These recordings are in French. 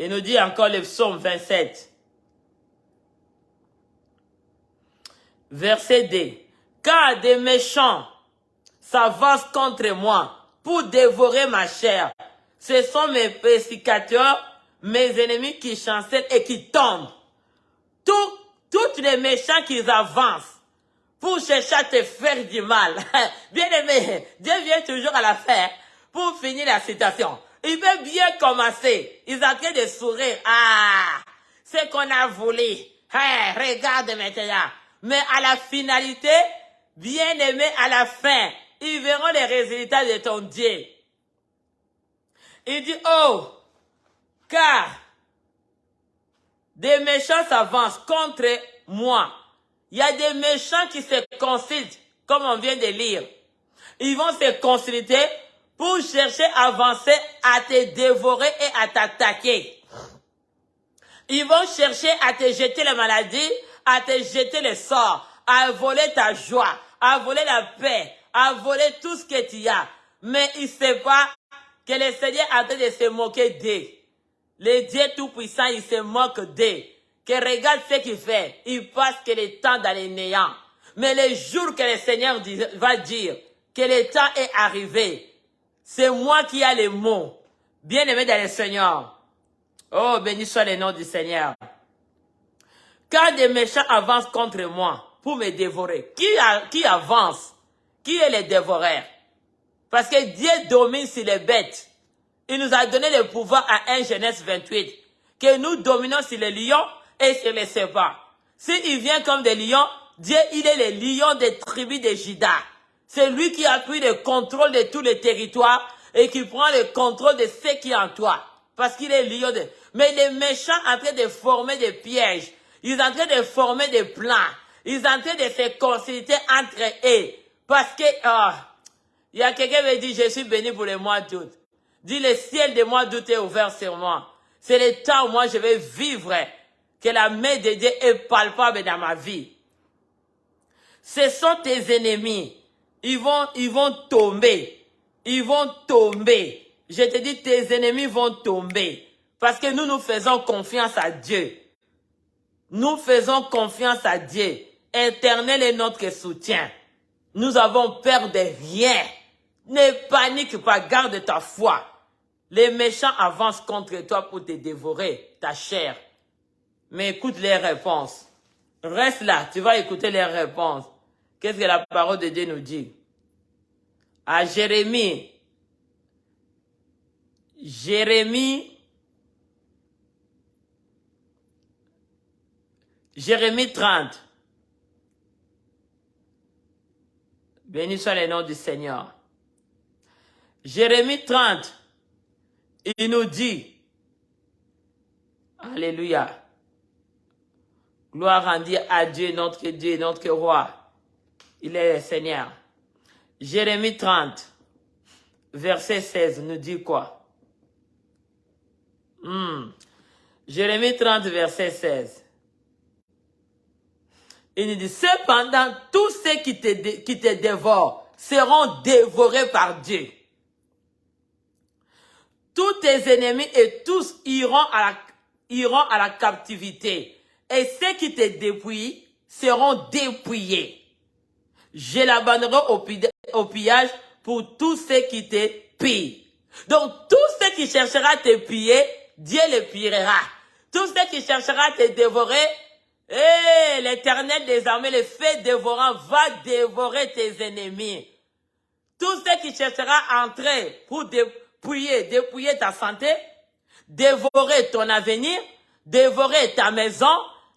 Il nous dit encore le psaume 27. Verset 2. Car des méchants s'avancent contre moi pour dévorer ma chair. Ce sont mes persicateurs, mes ennemis qui chancellent et qui tombent. Toutes les méchants qui avancent pour chercher à te faire du mal. Bien aimé, Dieu vient toujours à la fin pour finir la citation. Il veut bien commencer. Ils sont en train de sourire. Ah, c'est qu'on a voulu. Hey, regarde maintenant. Mais à la finalité, bien aimé, à la fin, ils verront les résultats de ton Dieu. Il dit, oh, car des méchants s'avancent contre moi. Il y a des méchants qui se consultent, comme on vient de lire. Ils vont se consulter pour chercher à avancer, à te dévorer et à t'attaquer. Ils vont chercher à te jeter la maladie, à te jeter le sort, à voler ta joie, à voler la paix, à voler tout ce que tu as. Mais ils ne savent pas que le Seigneur est en train de se moquer d'eux. Le Dieu Tout-Puissant, il se moque d'eux. Que regarde ce qu'il fait. Il passe que le temps dans les néants. Mais le jour que le Seigneur va dire que le temps est arrivé, c'est moi qui ai les mots. Bien-aimé dans le Seigneur. Oh, béni soit le nom du Seigneur. Quand des méchants avancent contre moi pour me dévorer, qui avance? Qui est le dévoreur? Parce que Dieu domine sur les bêtes. Il nous a donné le pouvoir à 1 Genèse 28. Que nous dominons sur les lions et sur les serpents. S'il vient comme des lions, Dieu, il est le lion des tribus de Juda. C'est lui qui a pris le contrôle de tous les territoires et qui prend le contrôle de ce qui est en toi. Parce qu'il est lion de... Mais les méchants sont en train de former des pièges. Ils sont en train de former des plans. Ils sont en train de se consulter entre eux. Parce que... il y a quelqu'un qui me dit, je suis béni pour le mois d'août. Dis, le ciel de mois d'août est ouvert sur moi. C'est le temps où moi je vais vivre. Que la main de Dieu est palpable dans ma vie. Ce sont tes ennemis. Ils vont tomber. Ils vont tomber. Je te dis, tes ennemis vont tomber. Parce que nous faisons confiance à Dieu. Nous faisons confiance à Dieu. Éternel est notre soutien. Nous avons peur de rien. Ne panique pas, garde ta foi. Les méchants avancent contre toi pour te dévorer ta chair. Mais écoute les réponses. Reste là, tu vas écouter les réponses. Qu'est-ce que la parole de Dieu nous dit? À Jérémie 30. Béni soit le nom du Seigneur. Jérémie 30, il nous dit, alléluia, gloire rendue à Dieu, notre roi. Il est le Seigneur. Jérémie 30, verset 16, nous dit quoi? Jérémie 30, verset 16. Il nous dit, cependant, tous ceux qui te dévorent seront dévorés par Dieu. Tous tes ennemis et tous iront à la captivité. Et ceux qui te dépouillent seront dépouillés. Je l'abandonnerai au pillage pour tous ceux qui te pillent. Donc, tous ceux qui chercheront à te piller, Dieu les pillera. Tous ceux qui chercheront à te dévorer, l'Éternel des armées, le feu dévorant, va dévorer tes ennemis. Tous ceux qui chercheront à entrer pour dépouiller ta santé, dévorer ton avenir, dévorer ta maison,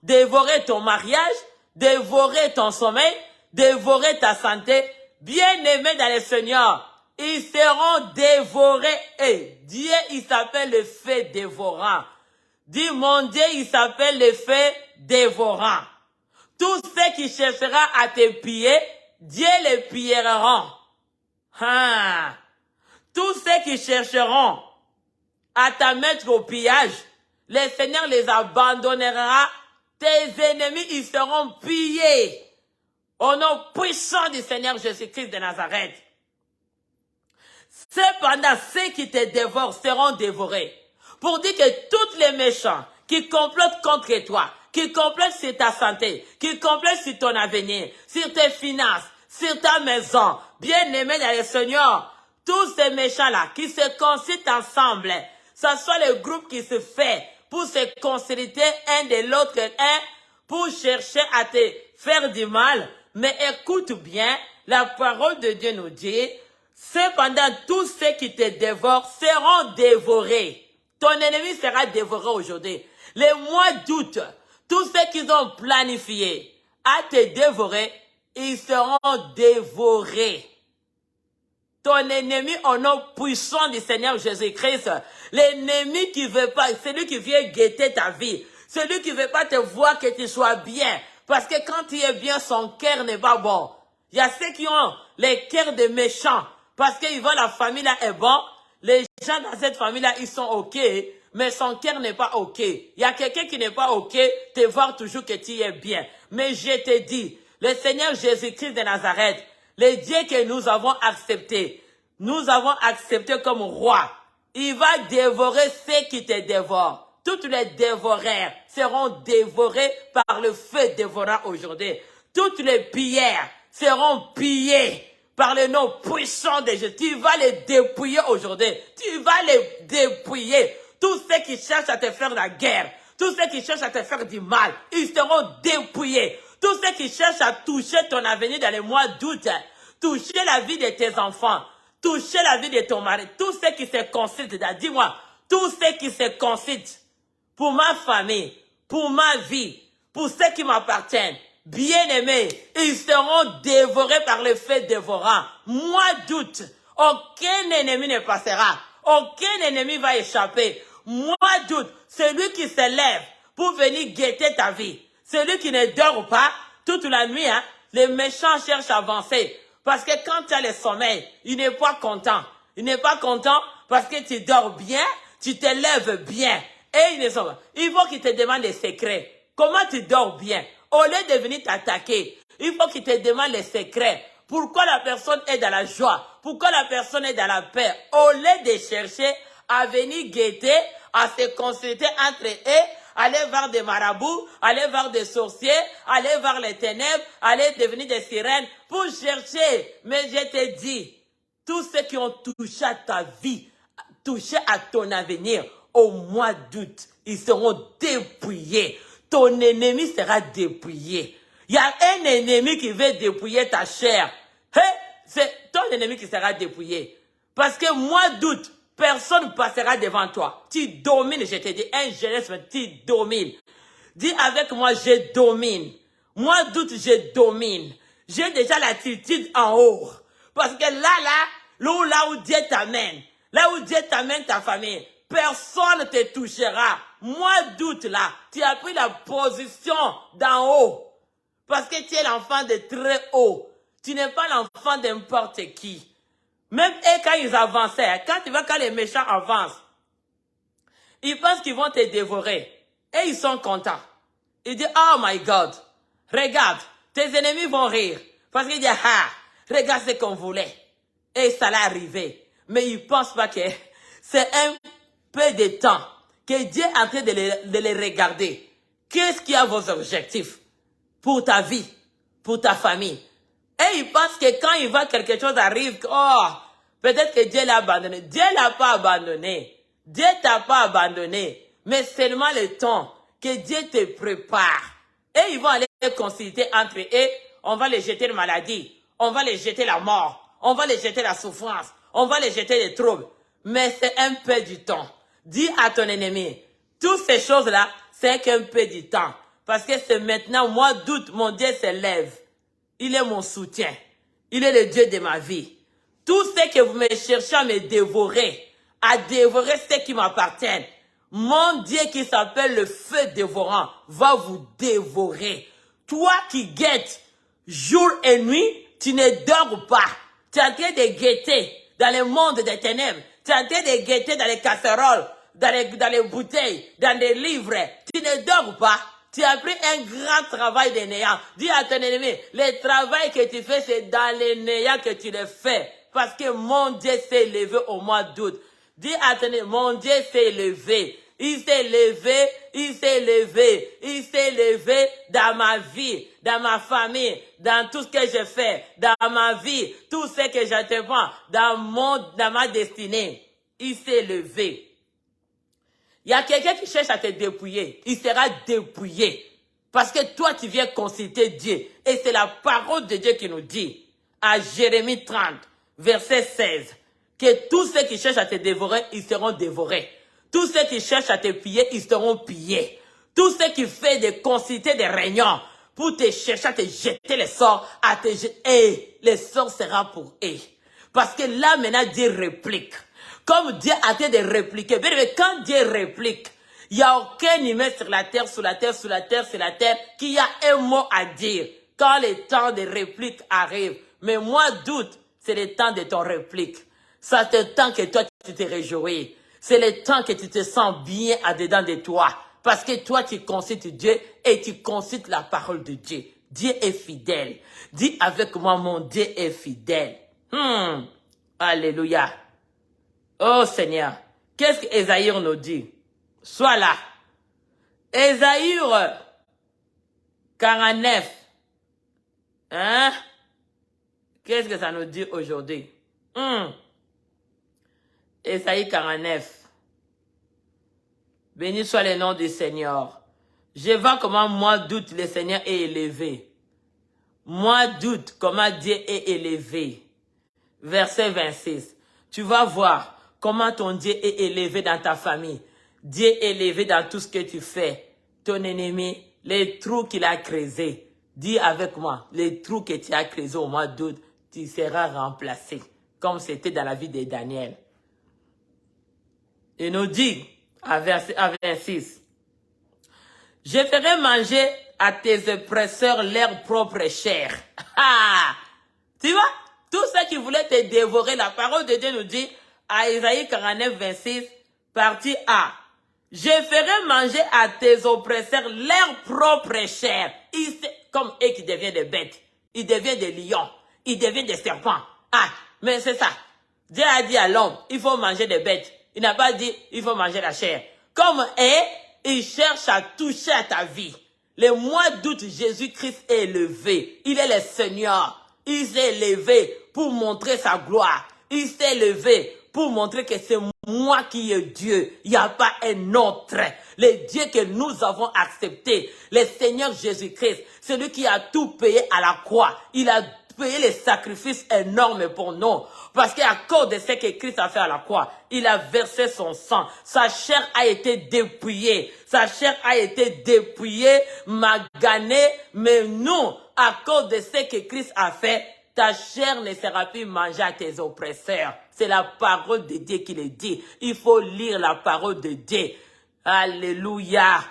dévorer ton mariage, dévorer ton sommeil, dévorer ta santé, bien-aimés dans le Seigneur, ils seront dévorés. Et Dieu, il s'appelle le feu dévorant. Dis, mon Dieu, il s'appelle le feu dévorant. Tous ceux qui chercheront à te piller, Dieu les pilleront. Tous ceux qui chercheront à te mettre au pillage, le Seigneur les abandonnera. Tes ennemis, ils seront pillés. Au nom puissant du Seigneur Jésus-Christ de Nazareth. Cependant, ceux qui te dévorent seront dévorés. pour dire que tous les méchants qui complotent contre toi, qui complotent sur ta santé, qui complotent sur ton avenir, sur tes finances, sur ta maison, bien-aimé dans le Seigneur, tous ces méchants-là qui se consultent ensemble, ce soit le groupe qui se fait pour se consulter un de l'autre, pour chercher à te faire du mal. Mais écoute bien, la parole de Dieu nous dit, cependant tous ceux qui te dévorent seront dévorés. Ton ennemi sera dévoré aujourd'hui. Les mois d'août, tous ceux qui ont planifié à te dévorer, ils seront dévorés. Ton ennemi au nom puissant du Seigneur Jésus-Christ, l'ennemi qui veut pas, celui qui vient guetter ta vie, celui qui veut pas te voir que tu sois bien, parce que quand tu es bien, son cœur n'est pas bon. Il y a ceux qui ont les cœurs de méchants, parce qu'ils voient la famille là est bon, les gens dans cette famille là, ils sont ok, mais son cœur n'est pas ok. Il y a quelqu'un qui n'est pas ok, te voir toujours que tu es bien. Mais je te dis, le Seigneur Jésus-Christ de Nazareth, le Dieu que nous avons accepté comme roi, il va dévorer ceux qui te dévorent. Toutes les dévoreurs seront dévorés par le feu dévorant aujourd'hui. Toutes les pillères seront pillées par le nom puissant de Jésus. Tu vas les dépouiller aujourd'hui. Tu vas les dépouiller. Tous ceux qui cherchent à te faire la guerre, tous ceux qui cherchent à te faire du mal, ils seront dépouillés. Tous ceux qui cherchent à toucher ton avenir dans les mois d'août, toucher la vie de tes enfants, toucher la vie de ton mari, tous ceux qui se consultent, dis-moi, tous ceux qui se consultent pour ma famille, pour ma vie, pour ceux qui m'appartiennent, bien-aimés, ils seront dévorés par le feu dévorant. Mois d'août, aucun ennemi ne passera, aucun ennemi va échapper. Mois d'août, celui qui se lève pour venir guetter ta vie, celui qui ne dort pas toute la nuit, hein, les méchants cherchent à avancer. Parce que quand tu as le sommeil, il n'est pas content. Il n'est pas content parce que tu dors bien, tu te lèves bien. Et il faut qu'il te demande des secrets. Comment tu dors bien? Au lieu de venir t'attaquer, il faut qu'il te demande les secrets. Pourquoi la personne est dans la joie? Pourquoi la personne est dans la paix? Au lieu de chercher à venir guetter, à se consulter entre eux, aller voir des marabouts, aller voir des sorciers, aller voir les ténèbres, aller devenir des sirènes pour chercher. Mais je te dis, tous ceux qui ont touché à ta vie, touché à ton avenir au mois d'août, ils seront dépouillés. Ton ennemi sera dépouillé. Il y a un ennemi qui veut dépouiller ta chair. C'est ton ennemi qui sera dépouillé. Parce que mois d'août, personne ne passera devant toi. Tu domines, je te dis, un Genèse, tu domines. Dis avec moi, je domine. Mois d'août, je domine. J'ai déjà l'attitude en haut. Parce que là où Dieu t'amène, là où Dieu t'amène ta famille, personne ne te touchera. Mois d'août, là, tu as pris la position d'en haut. Parce que tu es l'enfant de très haut. Tu n'es pas l'enfant de n'importe qui. Même eux, quand ils avançaient, quand tu vois quand les méchants avancent, ils pensent qu'ils vont te dévorer. Et ils sont contents. Ils disent, oh my God, regarde, tes ennemis vont rire. Parce qu'ils disent, ah, regarde ce qu'on voulait. Et ça l'est arrivé. Mais ils ne pensent pas que c'est un peu de temps que Dieu est en train de les regarder. Qu'est-ce qui a vos objectifs pour ta vie, pour ta famille? Et ils pensent que quand il voit quelque chose arrive, oh, peut-être que Dieu l'a abandonné. Dieu ne l'a pas abandonné. Dieu ne t'a pas abandonné. Mais seulement le temps que Dieu te prépare. Et ils vont aller consulter entre eux. On va les jeter la maladie. On va les jeter la mort. On va les jeter la souffrance. On va les jeter les troubles. Mais c'est un peu du temps. Dis à ton ennemi, toutes ces choses-là, c'est qu'un peu du temps. Parce que c'est maintenant, mois d'août, mon Dieu se lève. Il est mon soutien. Il est le Dieu de ma vie. Tout ce que vous me cherchez à me dévorer, à dévorer ce qui m'appartiennent, mon Dieu qui s'appelle le feu dévorant va vous dévorer. Toi qui guettes jour et nuit, tu ne dors pas. Tu es en train de guetter dans le monde des ténèbres. Tu es en train de guetter dans les casseroles, dans les bouteilles, dans les livres. Tu ne dors pas. Tu as pris un grand travail de néant. Dis à ton ennemi, le travail que tu fais, c'est dans les néants que tu le fais. Parce que mon Dieu s'est levé au mois d'août. Dis à ton ennemi, mon Dieu s'est levé. Il s'est levé, il s'est levé, il s'est levé dans ma vie, dans ma famille, dans tout ce que je fais, dans ma vie, tout ce que j'entreprends, dans ma destinée. Il s'est levé. Il y a quelqu'un qui cherche à te dépouiller. Il sera dépouillé. Parce que toi, tu viens consulter Dieu. Et c'est la parole de Dieu qui nous dit, à Jérémie 30, verset 16, que tous ceux qui cherchent à te dévorer, ils seront dévorés. Tous ceux qui cherchent à te piller, ils seront pillés. Tous ceux qui font des consulter des réunions pour te chercher à te jeter les sorts, et les sorts sera pour eux. Parce que là, maintenant, Dieu réplique. Comme Dieu a été de répliquer. Mais quand Dieu réplique, il n'y a aucun humain sur la terre, sous la terre, sous la terre, sur la terre, qui a un mot à dire. Quand le temps de réplique arrive. Mais moi, doute, c'est le temps de ton réplique. C'est le temps que toi, tu te réjouis. C'est le temps que tu te sens bien à-dedans de toi. Parce que toi, tu consultes Dieu et tu consultes la parole de Dieu. Dieu est fidèle. Dis avec moi, mon Dieu est fidèle. Alléluia. Oh Seigneur, qu'est-ce que Ésaïe nous dit? Sois là. Ésaïe 49. Hein? Qu'est-ce que ça nous dit aujourd'hui? Ésaïe 49. Béni soit le nom du Seigneur. Je vois comment moi doute le Seigneur est élevé. Moi doute comment Dieu est élevé. Verset 26. Tu vas voir comment ton Dieu est élevé dans ta famille. Dieu est élevé dans tout ce que tu fais. Ton ennemi, les trous qu'il a creusés. Dis avec moi, les trous que tu as creusés au mois d'août, tu seras remplacé. Comme c'était dans la vie de Daniel. Il nous dit, à 26, je ferai manger à tes oppresseurs leur propre chair. Tu vois, tous ceux qui voulaient te dévorer, la parole de Dieu nous dit, à Isaïe 49, 26, partie A. Je ferai manger à tes oppresseurs leur propre chair. Comme eux qui deviennent des bêtes. Ils deviennent des lions. Ils deviennent des serpents. Mais c'est ça. Dieu a dit à l'homme, il faut manger des bêtes. Il n'a pas dit, il faut manger la chair. Comme eux, ils cherchent à toucher à ta vie. Le mois d'août, Jésus-Christ est élevé. Il est le Seigneur. Il s'est élevé pour montrer sa gloire. Il s'est élevé pour montrer que c'est moi qui est Dieu. Il n'y a pas un autre. Le Dieu que nous avons accepté, le Seigneur Jésus-Christ, celui qui a tout payé à la croix. Il a payé les sacrifices énormes pour nous. Parce qu'à cause de ce que Christ a fait à la croix, il a versé son sang. Sa chair a été dépouillée. Sa chair a été dépouillée, maganée. Mais nous, à cause de ce que Christ a fait, ta chair ne sera plus mangée à tes oppresseurs. C'est la parole de Dieu qui le dit. Il faut lire la parole de Dieu. Alléluia.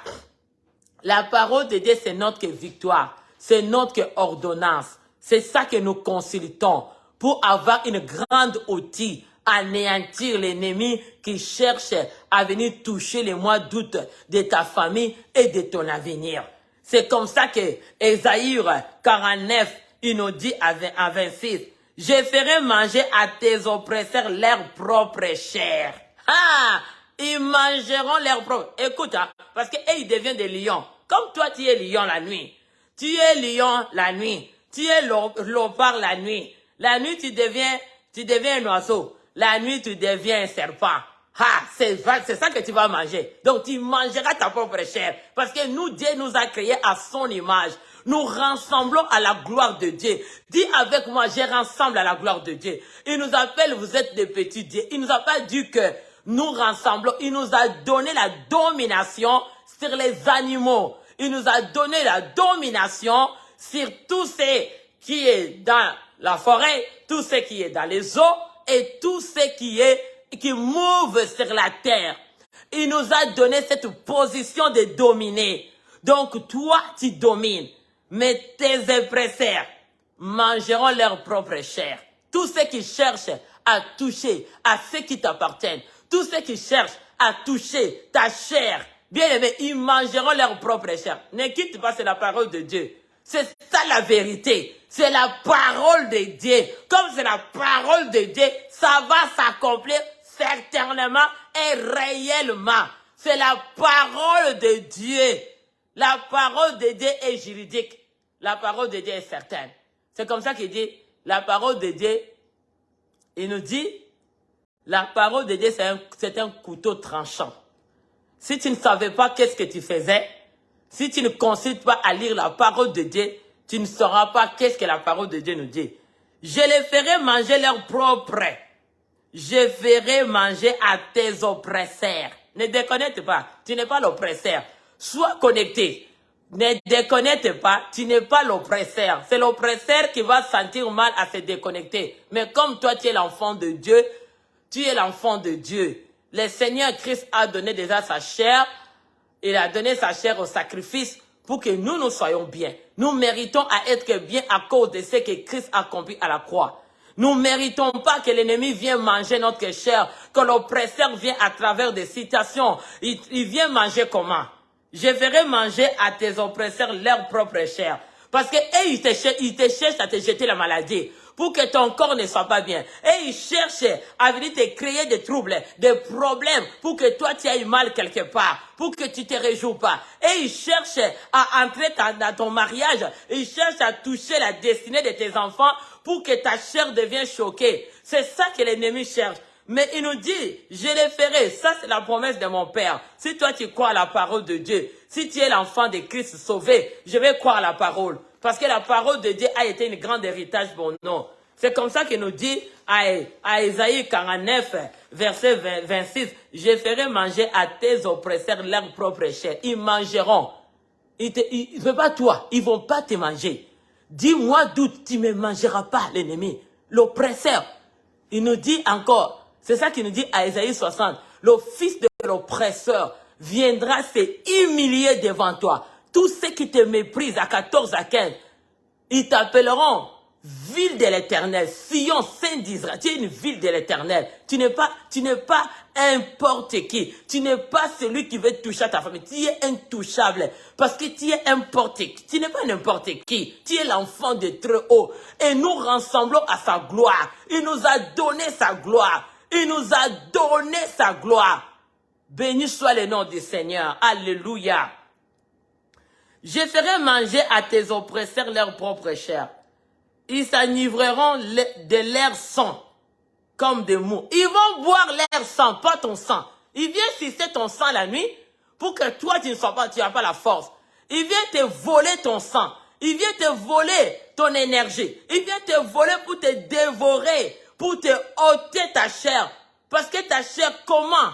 La parole de Dieu, c'est notre victoire. C'est notre ordonnance. C'est ça que nous consultons pour avoir une grande outil, anéantir l'ennemi qui cherche à venir toucher les mois d'août de ta famille et de ton avenir. C'est comme ça que Ésaïe 49, il nous dit à 26, je ferai manger à tes oppresseurs leur propre chair. Ils mangeront leur propre. Écoute, parce qu'ils deviennent des lions. Comme toi, tu es lion la nuit. Tu es lion la nuit. Tu es léopard la nuit. La nuit, tu deviens un oiseau. La nuit, tu deviens un serpent. C'est ça que tu vas manger. Donc, tu mangeras ta propre chair. Parce que nous, Dieu nous a créés à son image. Nous rassemblons à la gloire de Dieu. Dis avec moi, je rassemble à la gloire de Dieu. Il nous appelle, vous êtes des petits dieux. Il nous a pas dit que nous rassemblons. Il nous a donné la domination sur les animaux. Il nous a donné la domination sur tout ce qui est dans la forêt, tout ce qui est dans les eaux et tout ce qui mouve sur la terre. Il nous a donné cette position de dominer. Donc toi, tu domines. Mais tes oppresseurs mangeront leur propre chair. Tous ceux qui cherchent à toucher à ceux qui t'appartiennent, tous ceux qui cherchent à toucher ta chair, bien aimé, ils mangeront leur propre chair. Ne quitte pas, c'est la parole de Dieu. C'est ça la vérité. C'est la parole de Dieu. Comme c'est la parole de Dieu, ça va s'accomplir certainement et réellement. C'est la parole de Dieu. La parole de Dieu est juridique. La parole de Dieu est certaine. C'est comme ça qu'il dit, la parole de Dieu, il nous dit, la parole de Dieu, c'est un couteau tranchant. Si tu ne savais pas qu'est-ce que tu faisais, si tu ne consultes pas à lire la parole de Dieu, tu ne sauras pas qu'est-ce que la parole de Dieu nous dit. Je les ferai manger leur propre. Je ferai manger à tes oppresseurs. Ne déconnecte pas, tu n'es pas l'oppresseur. Sois connecté. Ne déconnecte pas, tu n'es pas l'oppresseur. C'est l'oppresseur qui va sentir mal à se déconnecter. Mais comme toi, tu es l'enfant de Dieu, tu es l'enfant de Dieu. Le Seigneur Christ a donné déjà sa chair. Il a donné sa chair au sacrifice pour que nous soyons bien. Nous méritons à être bien à cause de ce que Christ a accompli à la croix. Nous ne méritons pas que l'ennemi vienne manger notre chair, que l'oppresseur vienne à travers des situations. Il vient manger comment? Je ferai manger à tes oppresseurs leur propre chair. Parce que ils te cherchent à te jeter la maladie pour que ton corps ne soit pas bien. Et ils cherchent à venir te créer des troubles, des problèmes pour que toi tu ailles mal quelque part, pour que tu te réjouis pas. Et ils cherchent à entrer dans ton mariage. Ils cherchent à toucher la destinée de tes enfants pour que ta chair devienne choquée. C'est ça que l'ennemi cherche. Mais il nous dit, je le ferai. Ça, c'est la promesse de mon Père. Si toi, tu crois à la parole de Dieu, si tu es l'enfant de Christ sauvé, je vais croire à la parole. Parce que la parole de Dieu a été une grande héritage pour nous. C'est comme ça qu'il nous dit à Ésaïe 49, verset 26, je ferai manger à tes oppresseurs leur propre chair. Ils mangeront. Ils ne pas toi, ils ne vont pas te manger. Dis-moi d'où tu ne me mangeras pas, l'ennemi, l'oppresseur. Il nous dit encore, c'est ça qu'il nous dit à Ésaïe 60. Le fils de l'oppresseur viendra se humilier devant toi. Tous ceux qui te méprisent à 14 à 15, ils t'appelleront ville de l'Éternel, Sion, Saint d'Israël. Tu es une ville de l'Éternel. Tu n'es pas n'importe qui. Tu n'es pas celui qui veut toucher à ta famille. Tu es intouchable parce que tu es n'importe qui. Tu n'es pas n'importe qui. Tu es l'enfant de très haut. Et nous rassemblons à sa gloire. Il nous a donné sa gloire. Il nous a donné sa gloire. Béni soit le nom du Seigneur. Alléluia. Je ferai manger à tes oppresseurs leur propre chair. Ils s'enivreront de leur sang comme des mous. Ils vont boire leur sang, pas ton sang. Ils viennent sucer ton sang la nuit pour que toi, tu n'as pas la force. Ils viennent te voler ton sang. Ils viennent te voler ton énergie. Ils viennent te voler pour te dévorer, pour te ôter ta chair. Parce que ta chair, comment?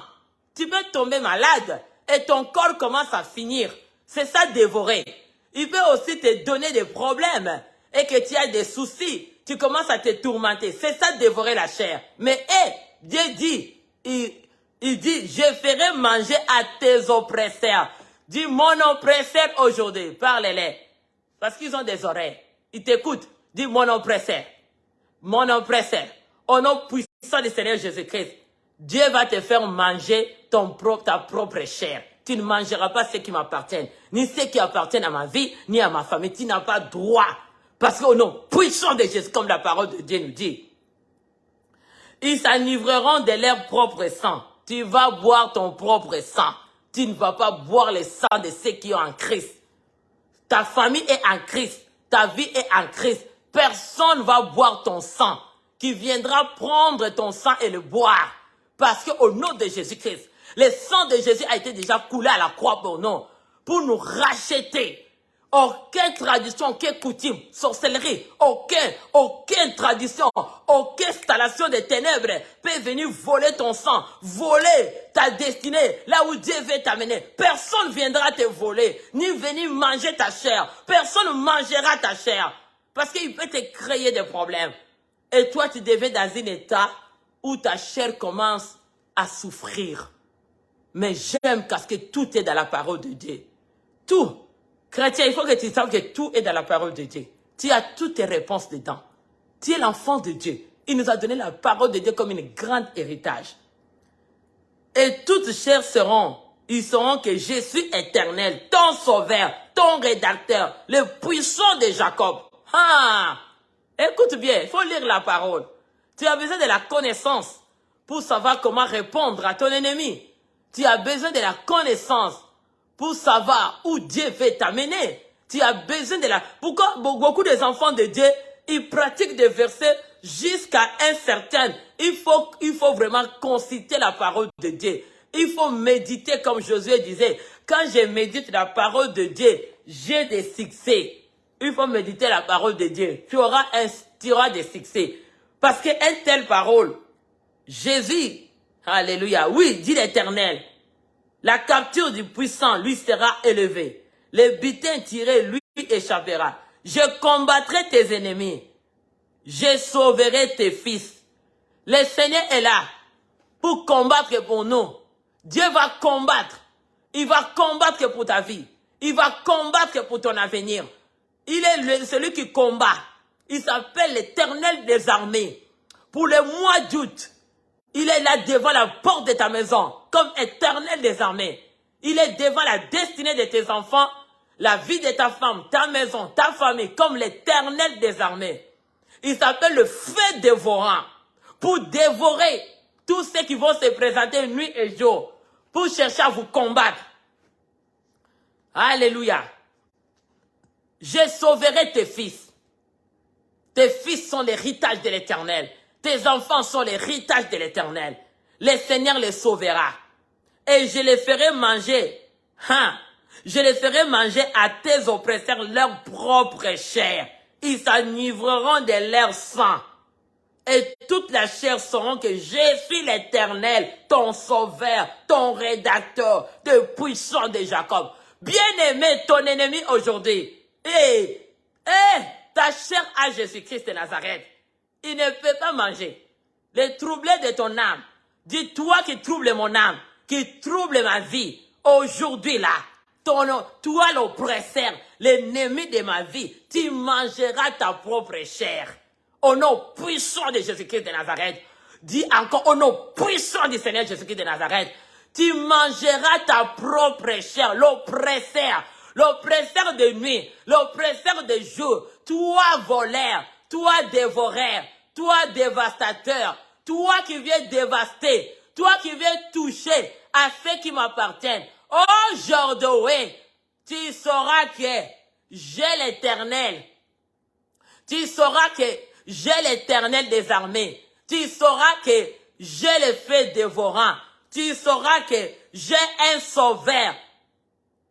Tu peux tomber malade et ton corps commence à finir. C'est ça, dévorer. Il peut aussi te donner des problèmes et que tu as des soucis. Tu commences à te tourmenter. C'est ça, dévorer la chair. Mais, Dieu dit, il dit, je ferai manger à tes oppresseurs. Dis, mon oppresseur aujourd'hui, parle-les. Parce qu'ils ont des oreilles. Ils t'écoutent. Dis, mon oppresseur. Mon oppresseur. Au nom puissant du Seigneur Jésus-Christ, Dieu va te faire manger ta propre chair. Tu ne mangeras pas ce qui m'appartiennent, ni ce qui appartiennent à ma vie, ni à ma famille. Tu n'as pas droit. Parce qu'au nom puissant de Jésus, comme la parole de Dieu nous dit, ils s'enivreront de leur propre sang. Tu vas boire ton propre sang. Tu ne vas pas boire le sang de ceux qui ont en Christ. Ta famille est en Christ. Ta vie est en Christ. Personne ne va boire ton sang. Tu viendras prendre ton sang et le boire. Parce qu'au nom de Jésus-Christ, le sang de Jésus a été déjà coulé à la croix pour nous racheter. Aucune tradition, aucune coutume, sorcellerie, aucune tradition, aucune installation de ténèbres peut venir voler ton sang, voler ta destinée, là où Dieu veut t'amener. Personne ne viendra te voler, ni venir manger ta chair. Personne ne mangera ta chair, parce qu'il peut te créer des problèmes. Et toi, tu deviens dans un état où ta chair commence à souffrir. Mais j'aime parce que tout est dans la parole de Dieu. Tout. Chrétien, il faut que tu saches que tout est dans la parole de Dieu. Tu as toutes tes réponses dedans. Tu es l'enfant de Dieu. Il nous a donné la parole de Dieu comme une grande héritage. Et toutes chair ils sauront que je suis éternel, ton sauveur, ton rédacteur, le puissant de Jacob. Écoute bien, il faut lire la parole. Tu as besoin de la connaissance pour savoir comment répondre à ton ennemi. Tu as besoin de la connaissance pour savoir où Dieu veut t'amener. Tu as besoin de la... Pourquoi beaucoup des enfants de Dieu, ils pratiquent des versets jusqu'à un certain... Il faut vraiment consulter la parole de Dieu. Il faut méditer comme Josué disait. Quand je médite la parole de Dieu, j'ai des succès. Il faut méditer la parole de Dieu. Tu auras des succès. Parce qu'une telle parole, Jésus, alléluia, oui, dit l'Éternel, la capture du puissant lui sera élevée. Le butin tiré lui échappera. Je combattrai tes ennemis. Je sauverai tes fils. Le Seigneur est là pour combattre pour nous. Dieu va combattre. Il va combattre pour ta vie. Il va combattre pour ton avenir. Il est celui qui combat. Il s'appelle l'Éternel des armées. Pour le mois d'août, il est là devant la porte de ta maison, comme Éternel des armées. Il est devant la destinée de tes enfants, la vie de ta femme, ta maison, ta famille, comme l'Éternel des armées. Il s'appelle le feu dévorant, pour dévorer tous ceux qui vont se présenter nuit et jour, pour chercher à vous combattre. Alléluia. Je sauverai tes fils. Tes fils sont l'héritage de l'Éternel. Tes enfants sont l'héritage de l'Éternel. Le Seigneur les sauvera. Et je les ferai manger. Je les ferai manger à tes oppresseurs leur propre chair. Ils s'enivreront de leur sang. Et toute la chair sauront que je suis l'Éternel, ton sauveur, ton rédacteur, le puissant de Jacob. Bien-aimé, ton ennemi aujourd'hui. Ta chair à Jésus-Christ de Nazareth. Il ne peut pas manger. Les troublés de ton âme. Dis-toi qui trouble mon âme, qui trouble ma vie. Aujourd'hui là, toi l'oppresseur, l'ennemi de ma vie, tu mangeras ta propre chair. Au nom puissant de Jésus-Christ de Nazareth. Dis encore au nom puissant du Seigneur Jésus-Christ de Nazareth. Tu mangeras ta propre chair, l'oppresseur. L'oppresseur de nuit, l'oppresseur de jour, toi voleur, toi dévoreur, toi dévastateur, toi qui viens dévaster, toi qui viens toucher à ceux qui m'appartiennent. Aujourd'hui, tu sauras que j'ai l'Éternel. Tu sauras que j'ai l'Éternel des armées. Tu sauras que j'ai le feu dévorant. Tu sauras que j'ai un sauveur.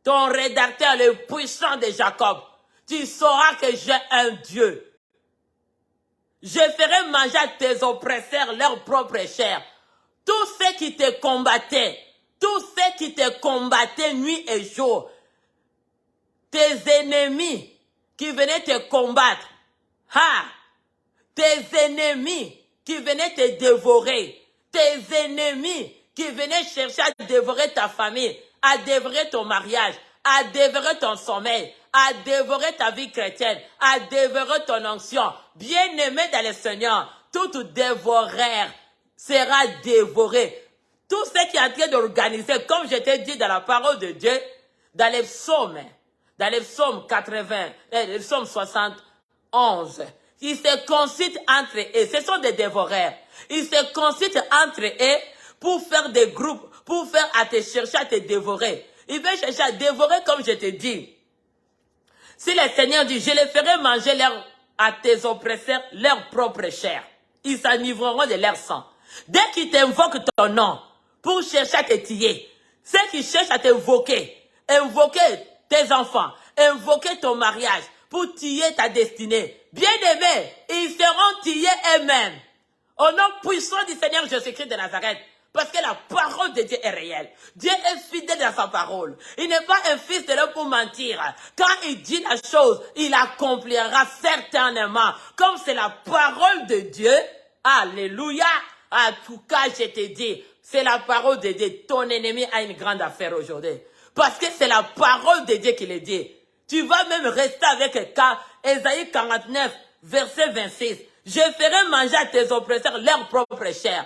Ton rédacteur, le puissant de Jacob, tu sauras que j'ai un Dieu. Je ferai manger à tes oppresseurs leur propre chair. Tous ceux qui te combattaient, nuit et jour, tes ennemis qui venaient te combattre, tes ennemis qui venaient te dévorer, tes ennemis qui venaient chercher à dévorer ta famille, à dévorer ton mariage, à dévorer ton sommeil, à dévorer ta vie chrétienne, à dévorer ton onction. Bien-aimé dans le Seigneur, tout dévoreur sera dévoré. Tout ce qui est en train d'organiser, comme je t'ai dit dans la parole de Dieu, dans les psaumes 80, les psaumes 71, ils se consultent entre eux, ce sont des dévoreurs. Ils se consultent entre eux pour faire des groupes, pour faire à te chercher à te dévorer. Ils veulent chercher à dévorer comme je te dis. Si le Seigneur dit, je les ferai manger à tes oppresseurs leur propre chair. Ils s'enivreront de leur sang. Dès qu'ils t'invoquent ton nom pour chercher à te tuer, ceux qui cherchent à t'invoquer, invoquer tes enfants, invoquer ton mariage pour tuer ta destinée, bien-aimés, ils seront tués eux-mêmes. Au nom puissant du Seigneur Jésus-Christ de Nazareth. Parce que la parole de Dieu est réelle. Dieu est fidèle dans sa parole. Il n'est pas un fils de l'homme pour mentir. Quand il dit la chose, il accomplira certainement. Comme c'est la parole de Dieu. Alléluia. En tout cas, je te dis, c'est la parole de Dieu. Ton ennemi a une grande affaire aujourd'hui. Parce que c'est la parole de Dieu qui le dit. Tu vas même rester avec Ésaïe 49, verset 26. Je ferai manger à tes oppresseurs leur propre chair.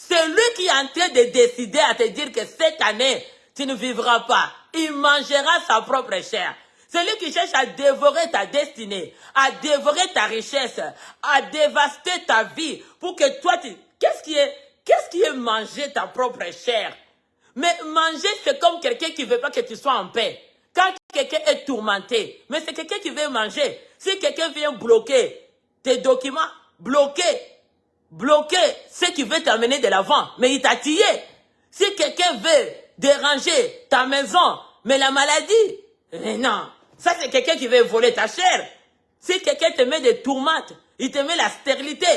C'est lui qui est en train de décider à te dire que cette année, tu ne vivras pas. Il mangera sa propre chair. C'est lui qui cherche à dévorer ta destinée, à dévorer ta richesse, à dévaster ta vie pour que toi, qu'est-ce qui est manger ta propre chair? Mais manger, c'est comme quelqu'un qui ne veut pas que tu sois en paix. Quand quelqu'un est tourmenté, mais c'est quelqu'un qui veut manger. Si quelqu'un vient bloquer tes documents, bloquer ce qui veut t'amener de l'avant, mais il t'a tué. Si quelqu'un veut déranger ta maison, mais la maladie, mais non, ça c'est quelqu'un qui veut voler ta chair. Si quelqu'un te met des tourmentes, il te met la stérilité,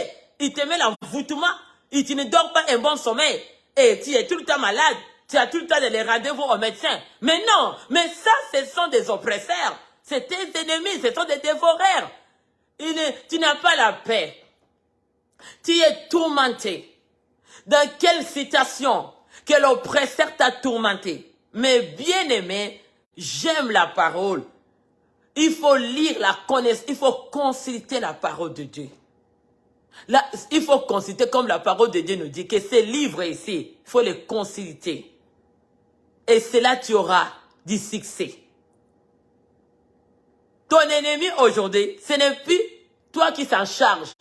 il te met l'envoûtement, et tu ne dors pas un bon sommeil, et tu es tout le temps malade, tu as tout le temps des rendez-vous au médecin. Mais non, mais ça, ce sont des oppresseurs, c'est tes ennemis, ce sont des dévoreurs. Tu n'as pas la paix. Tu es tourmenté. Dans quelle situation que l'oppresseur t'a tourmenté? Mais bien aimé, j'aime la parole. Il faut lire la connaissance, il faut consulter la parole de Dieu. Là, il faut consulter comme la parole de Dieu nous dit que ces livres ici, il faut les consulter. Et c'est là que tu auras du succès. Ton ennemi aujourd'hui, ce n'est plus toi qui s'en charge.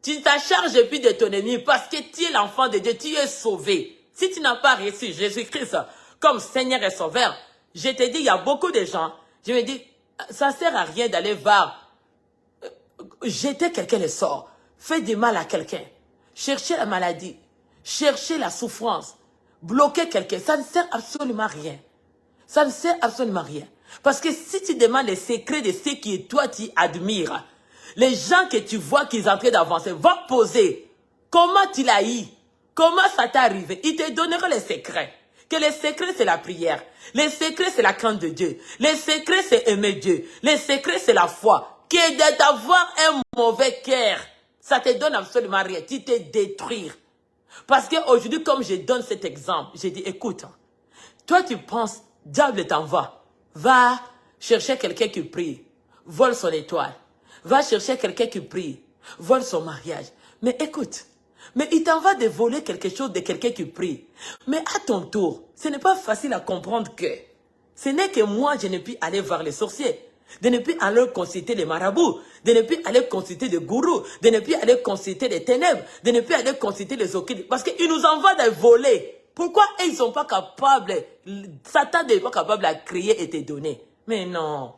Tu ne t'en charges plus de ton ennemi parce que tu es l'enfant de Dieu, tu es sauvé. Si tu n'as pas reçu Jésus-Christ comme Seigneur et Sauveur, je te dis, il y a beaucoup de gens, je me dis, ça ne sert à rien d'aller voir, jeter quelqu'un le sort, faire du mal à quelqu'un, chercher la maladie, chercher la souffrance, bloquer quelqu'un, ça ne sert absolument à rien. Ça ne sert absolument à rien. Parce que si tu demandes les secrets de ceux qui toi tu admires, les gens que tu vois qui sont en train d'avancer, vont poser comment tu l'as eu, comment ça t'est arrivé. Ils te donneront les secrets. Que les secrets c'est la prière, les secrets c'est la crainte de Dieu, les secrets c'est aimer Dieu, les secrets c'est la foi. Que d'avoir un mauvais cœur, ça te donne absolument rien, tu te détruis. Parce qu'aujourd'hui, comme je donne cet exemple, j'ai dit, écoute, toi tu penses, diable t'envoie, va chercher quelqu'un qui prie, vole son étoile, va chercher quelqu'un qui prie, vole son mariage. Mais écoute, mais il t'envoie de voler quelque chose de quelqu'un qui prie. Mais à ton tour, ce n'est pas facile à comprendre que ce n'est que moi, je ne puis aller voir les sorciers, de ne plus aller consulter les marabouts, de ne plus aller consulter les gourous, de ne plus aller consulter les ténèbres, de ne plus aller consulter les occultes. Parce qu'ils nous envoient de voler. Pourquoi ils ne sont pas capables, Satan n'est pas capable de créer et te donner? Mais non.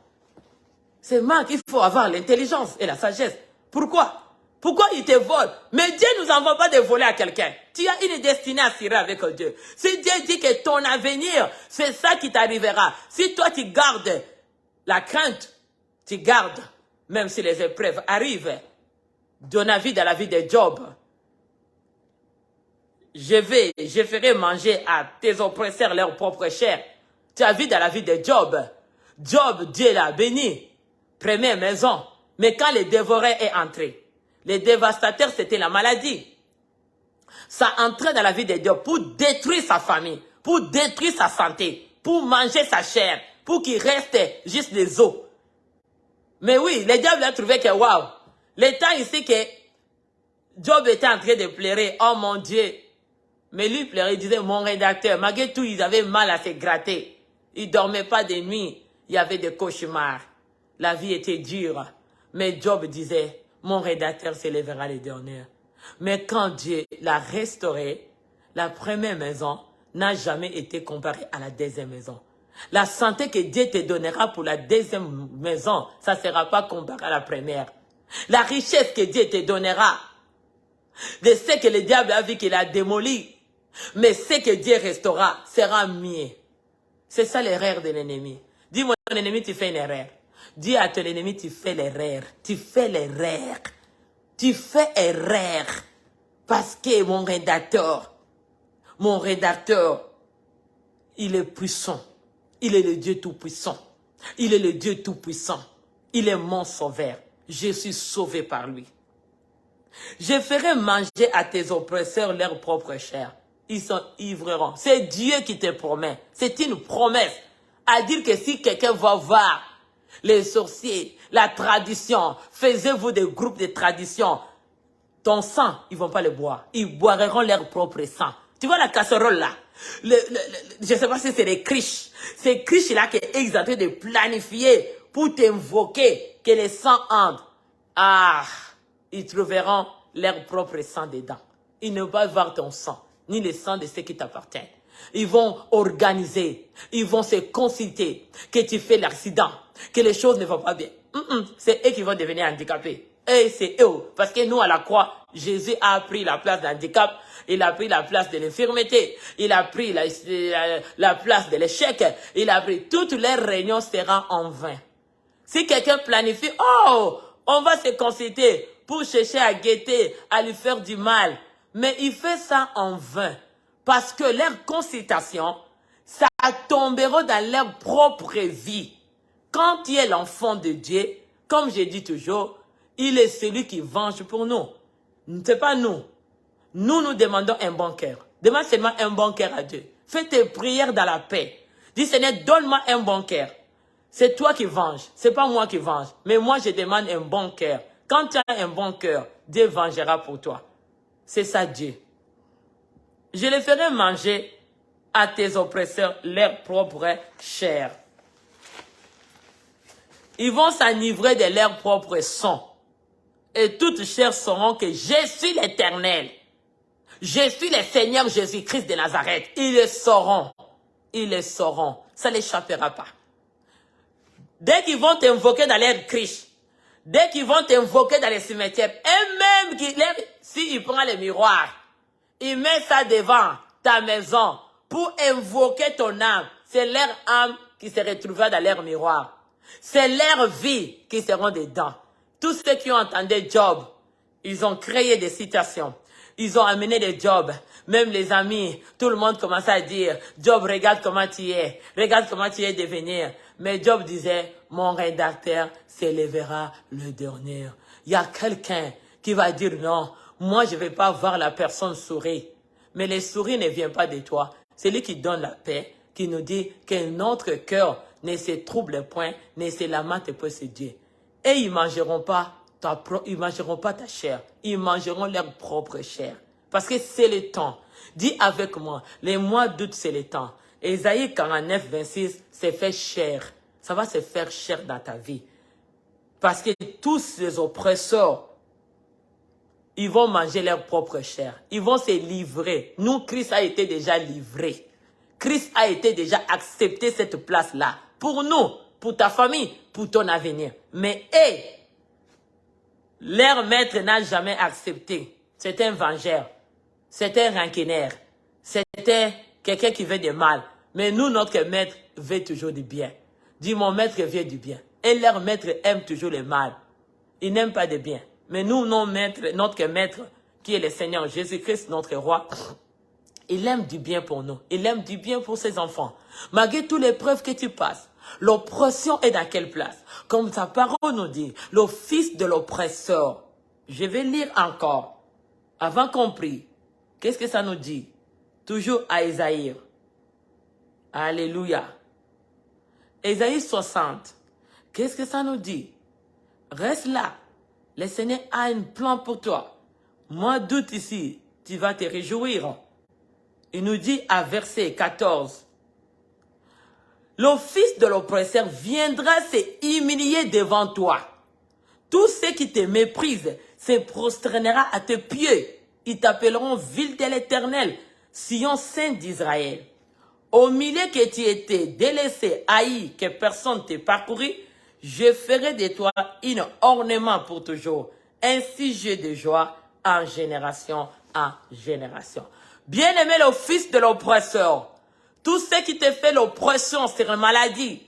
C'est mal qu'il faut avoir l'intelligence et la sagesse. Pourquoi? Pourquoi il te vole? Mais Dieu ne nous envoie pas de voler à quelqu'un. Tu as une destinée à tirer avec Dieu. Si Dieu dit que ton avenir, c'est ça qui t'arrivera. Si toi tu gardes la crainte, tu gardes, même si les épreuves arrivent, dans la vie de Job, je ferai manger à tes oppresseurs leur propre chair. Tu as vu dans la vie de Job, Dieu l'a béni, première maison. Mais quand le dévoreur est entré, les dévastateurs, c'était la maladie. Ça entrait dans la vie de Job pour détruire sa famille, pour détruire sa santé, pour manger sa chair, pour qu'il reste juste des os. Mais oui, le diable a trouvé que waouh, le temps ici que Job était en train de pleurer, oh mon Dieu. Mais lui pleurait, il disait, mon rédacteur, malgré tout, ils avaient mal à se gratter. Ils ne dormaient pas de nuit, il y avait des cauchemars. La vie était dure. Mais Job disait, mon rédacteur s'élèvera les derniers. Mais quand Dieu l'a restauré, la première maison n'a jamais été comparée à la deuxième maison. La santé que Dieu te donnera pour la deuxième maison, ça ne sera pas comparé à la première. La richesse que Dieu te donnera, de ce que le diable a vu qu'il a démoli, mais ce que Dieu restaurera sera mieux. C'est ça l'erreur de l'ennemi. Dis mon ennemi, tu fais une erreur. Dis à ton ennemi, tu fais l'erreur. Tu fais l'erreur. Tu fais erreur. Parce que mon rédacteur, il est puissant. Il est le Dieu tout-puissant. Il est le Dieu tout-puissant. Il est mon sauveur. Je suis sauvé par lui. Je ferai manger à tes oppresseurs leur propre chair. Ils sont ivreront. C'est Dieu qui te promet. C'est une promesse. À dire que si quelqu'un va voir les sorciers, la tradition, faisez-vous des groupes de tradition, ton sang, ils ne vont pas le boire. Ils boiront leur propre sang. Tu vois la casserole là? Je ne sais pas si c'est les criches. Ces criches-là qu'ils sont en train de planifier pour t'invoquer que les sangs entrent. Ah, ils trouveront leur propre sang dedans. Ils ne vont pas voir ton sang, ni le sang de ceux qui t'appartiennent. Ils vont organiser, ils vont se consulter, que tu fais l'accident, que les choses ne vont pas bien. C'est eux qui vont devenir handicapés. Et c'est eux. Parce que nous, à la croix, Jésus a pris la place d'handicap, il a pris la place de l'infirmité, il a pris la place de l'échec, il a pris toutes les réunions seront en vain. Si quelqu'un planifie, oh, on va se consulter pour chercher à guetter, à lui faire du mal. Mais il fait ça en vain. Parce que leur consultation, ça tombera dans leur propre vie. Quand tu es l'enfant de Dieu, comme je dis toujours, il est celui qui venge pour nous. Ce n'est pas nous. Nous demandons un bon cœur. Demande seulement un bon cœur à Dieu. Fais tes prières dans la paix. Dis Seigneur, donne-moi un bon cœur. C'est toi qui venges, c'est pas moi qui venge. Mais moi, je demande un bon cœur. Quand tu as un bon cœur, Dieu vengera pour toi. C'est ça Dieu. Je les ferai manger à tes oppresseurs leur propre chair. Ils vont s'enivrer de leur propre sang. Et toutes chair sauront que je suis l'Éternel. Je suis le Seigneur Jésus-Christ de Nazareth. Ils le sauront. Ils le sauront. Ça ne l'échappera pas. Dès qu'ils vont t'invoquer dans leur criche, dès qu'ils vont t'invoquer dans les cimetières, et même s'il prend le miroir, il met ça devant ta maison pour invoquer ton âme, c'est leur âme qui se retrouvera dans leur miroir. C'est leur vie qui seront dedans. Tous ceux qui ont entendu Job, ils ont créé des citations. Ils ont amené des jobs. Même les amis, tout le monde commençait à dire, Job, regarde comment tu es. Regarde comment tu es devenir. Mais Job disait, mon rédacteur s'élèvera le dernier. Il y a quelqu'un qui va dire, non, moi je ne vais pas voir la personne sourire. Mais les sourires ne viennent pas de toi. C'est lui qui donne la paix, qui nous dit que notre cœur ne se trouble point, ne se lamente point sur Dieu. Et ils ne mangeront pas ta chair. Ils mangeront leur propre chair. Parce que c'est le temps. Dis avec moi, les mois d'août, c'est le temps. Ésaïe 49, 26, c'est fait chair. Ça va se faire chair dans ta vie. Parce que tous les oppresseurs, ils vont manger leur propre chair. Ils vont se livrer. Nous, Christ a été déjà livré. Christ a été déjà accepté cette place-là. Pour nous, pour ta famille, pour ton avenir. Mais leur maître n'a jamais accepté. C'était un vengeur. C'était un rancunier. C'était quelqu'un qui veut du mal. Mais nous, notre maître veut toujours du bien. Dis, mon maître veut du bien. Et leur maître aime toujours le mal. Il n'aime pas de bien. Mais nous, notre maître, qui est le Seigneur Jésus-Christ, notre roi, il aime du bien pour nous. Il aime du bien pour ses enfants. Malgré toutes les preuves que tu passes, l'oppression est dans quelle place? Comme sa parole nous dit, le fils de l'oppresseur. Je vais lire encore. Avant qu'on prie. Qu'est-ce que ça nous dit? Toujours à Ésaïe. Alléluia. Ésaïe 60. Qu'est-ce que ça nous dit? Reste là. Le Seigneur a un plan pour toi. Mois d'août ici, tu vas te réjouir. Il nous dit à verset 14. Le fils de l'oppresseur viendra se humilier devant toi. Tous ceux qui te méprisent se prosternera à tes pieds. Ils t'appelleront ville de l'Éternel, Sion saint d'Israël. Au milieu que tu étais délaissé, haï, que personne ne t'ait parcouru, je ferai de toi un ornement pour toujours, un sujet de joie en génération en génération. Bien-aimé le fils de l'oppresseur, tout ce qui te fait l'oppression sur une maladie,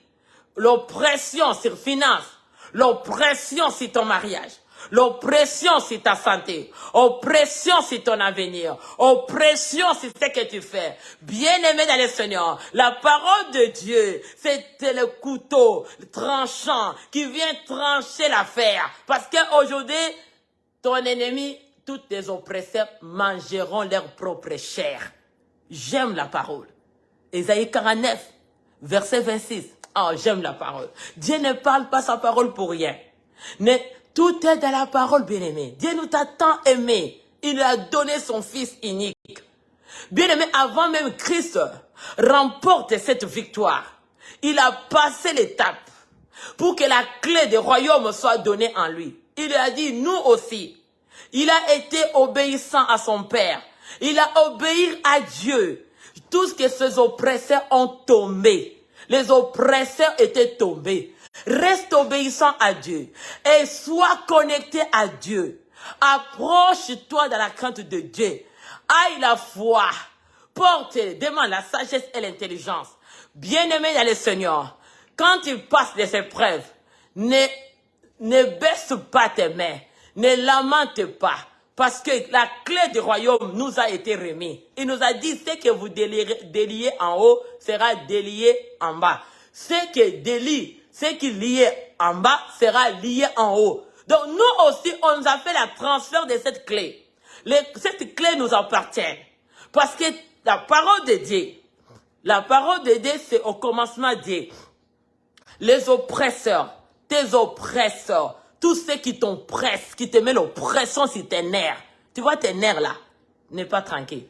l'oppression sur finance, l'oppression sur ton mariage, l'oppression sur ta santé, oppression sur ton avenir, oppression sur ce que tu fais. Bien-aimé dans le Seigneur, la parole de Dieu, c'est le couteau tranchant qui vient trancher l'affaire. Parce qu'aujourd'hui, ton ennemi, tous tes oppresseurs mangeront leur propre chair. J'aime la parole. Ésaïe 49, verset 26. Oh, j'aime la parole. Dieu ne parle pas sa parole pour rien. Tout est dans la parole, bien-aimé. Dieu nous a tant aimé. Il a donné son Fils unique. Bien-aimé, avant même Christ remporte cette victoire, il a passé l'étape pour que la clé du royaume soit donnée en lui. Il a dit, nous aussi. Il a été obéissant à son Père. Il a obéi à Dieu. Tout ce que ces oppresseurs ont tombé. Les oppresseurs étaient tombés. Reste obéissant à Dieu et sois connecté à Dieu. Approche-toi dans la crainte de Dieu. Aille la foi. Porte, demande la sagesse et l'intelligence. Bien-aimé dans le Seigneur, quand tu passes des épreuves, ne baisse pas tes mains. Ne lamente pas. Parce que la clé du royaume nous a été remise. Il nous a dit, ce que vous déliez en haut sera délié en bas. Ce qui est lié en bas sera lié en haut. Donc nous aussi, on nous a fait le transfert de cette clé. Cette clé nous appartient. Parce que la parole de Dieu, c'est au commencement Dieu. Les oppresseurs, tes oppresseurs, tous ceux qui t'oppressent, qui te mettent l'oppression sur tes nerfs. Tu vois tes nerfs là, n'es pas tranquille.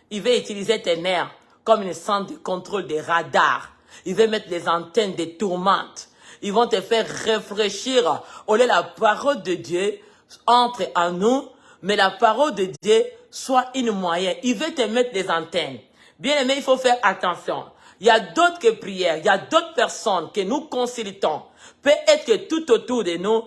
Il va utiliser tes nerfs comme une centre de contrôle des radars. Il va mettre des antennes de tourmente. Ils vont te faire réfléchir. Au lieu la parole de Dieu entre en nous, mais la parole de Dieu soit une moyenne. Il veut te mettre des antennes. Bien aimé, il faut faire attention. Il y a d'autres prières, il y a d'autres personnes que nous consultons. Peut-être que tout autour de nous,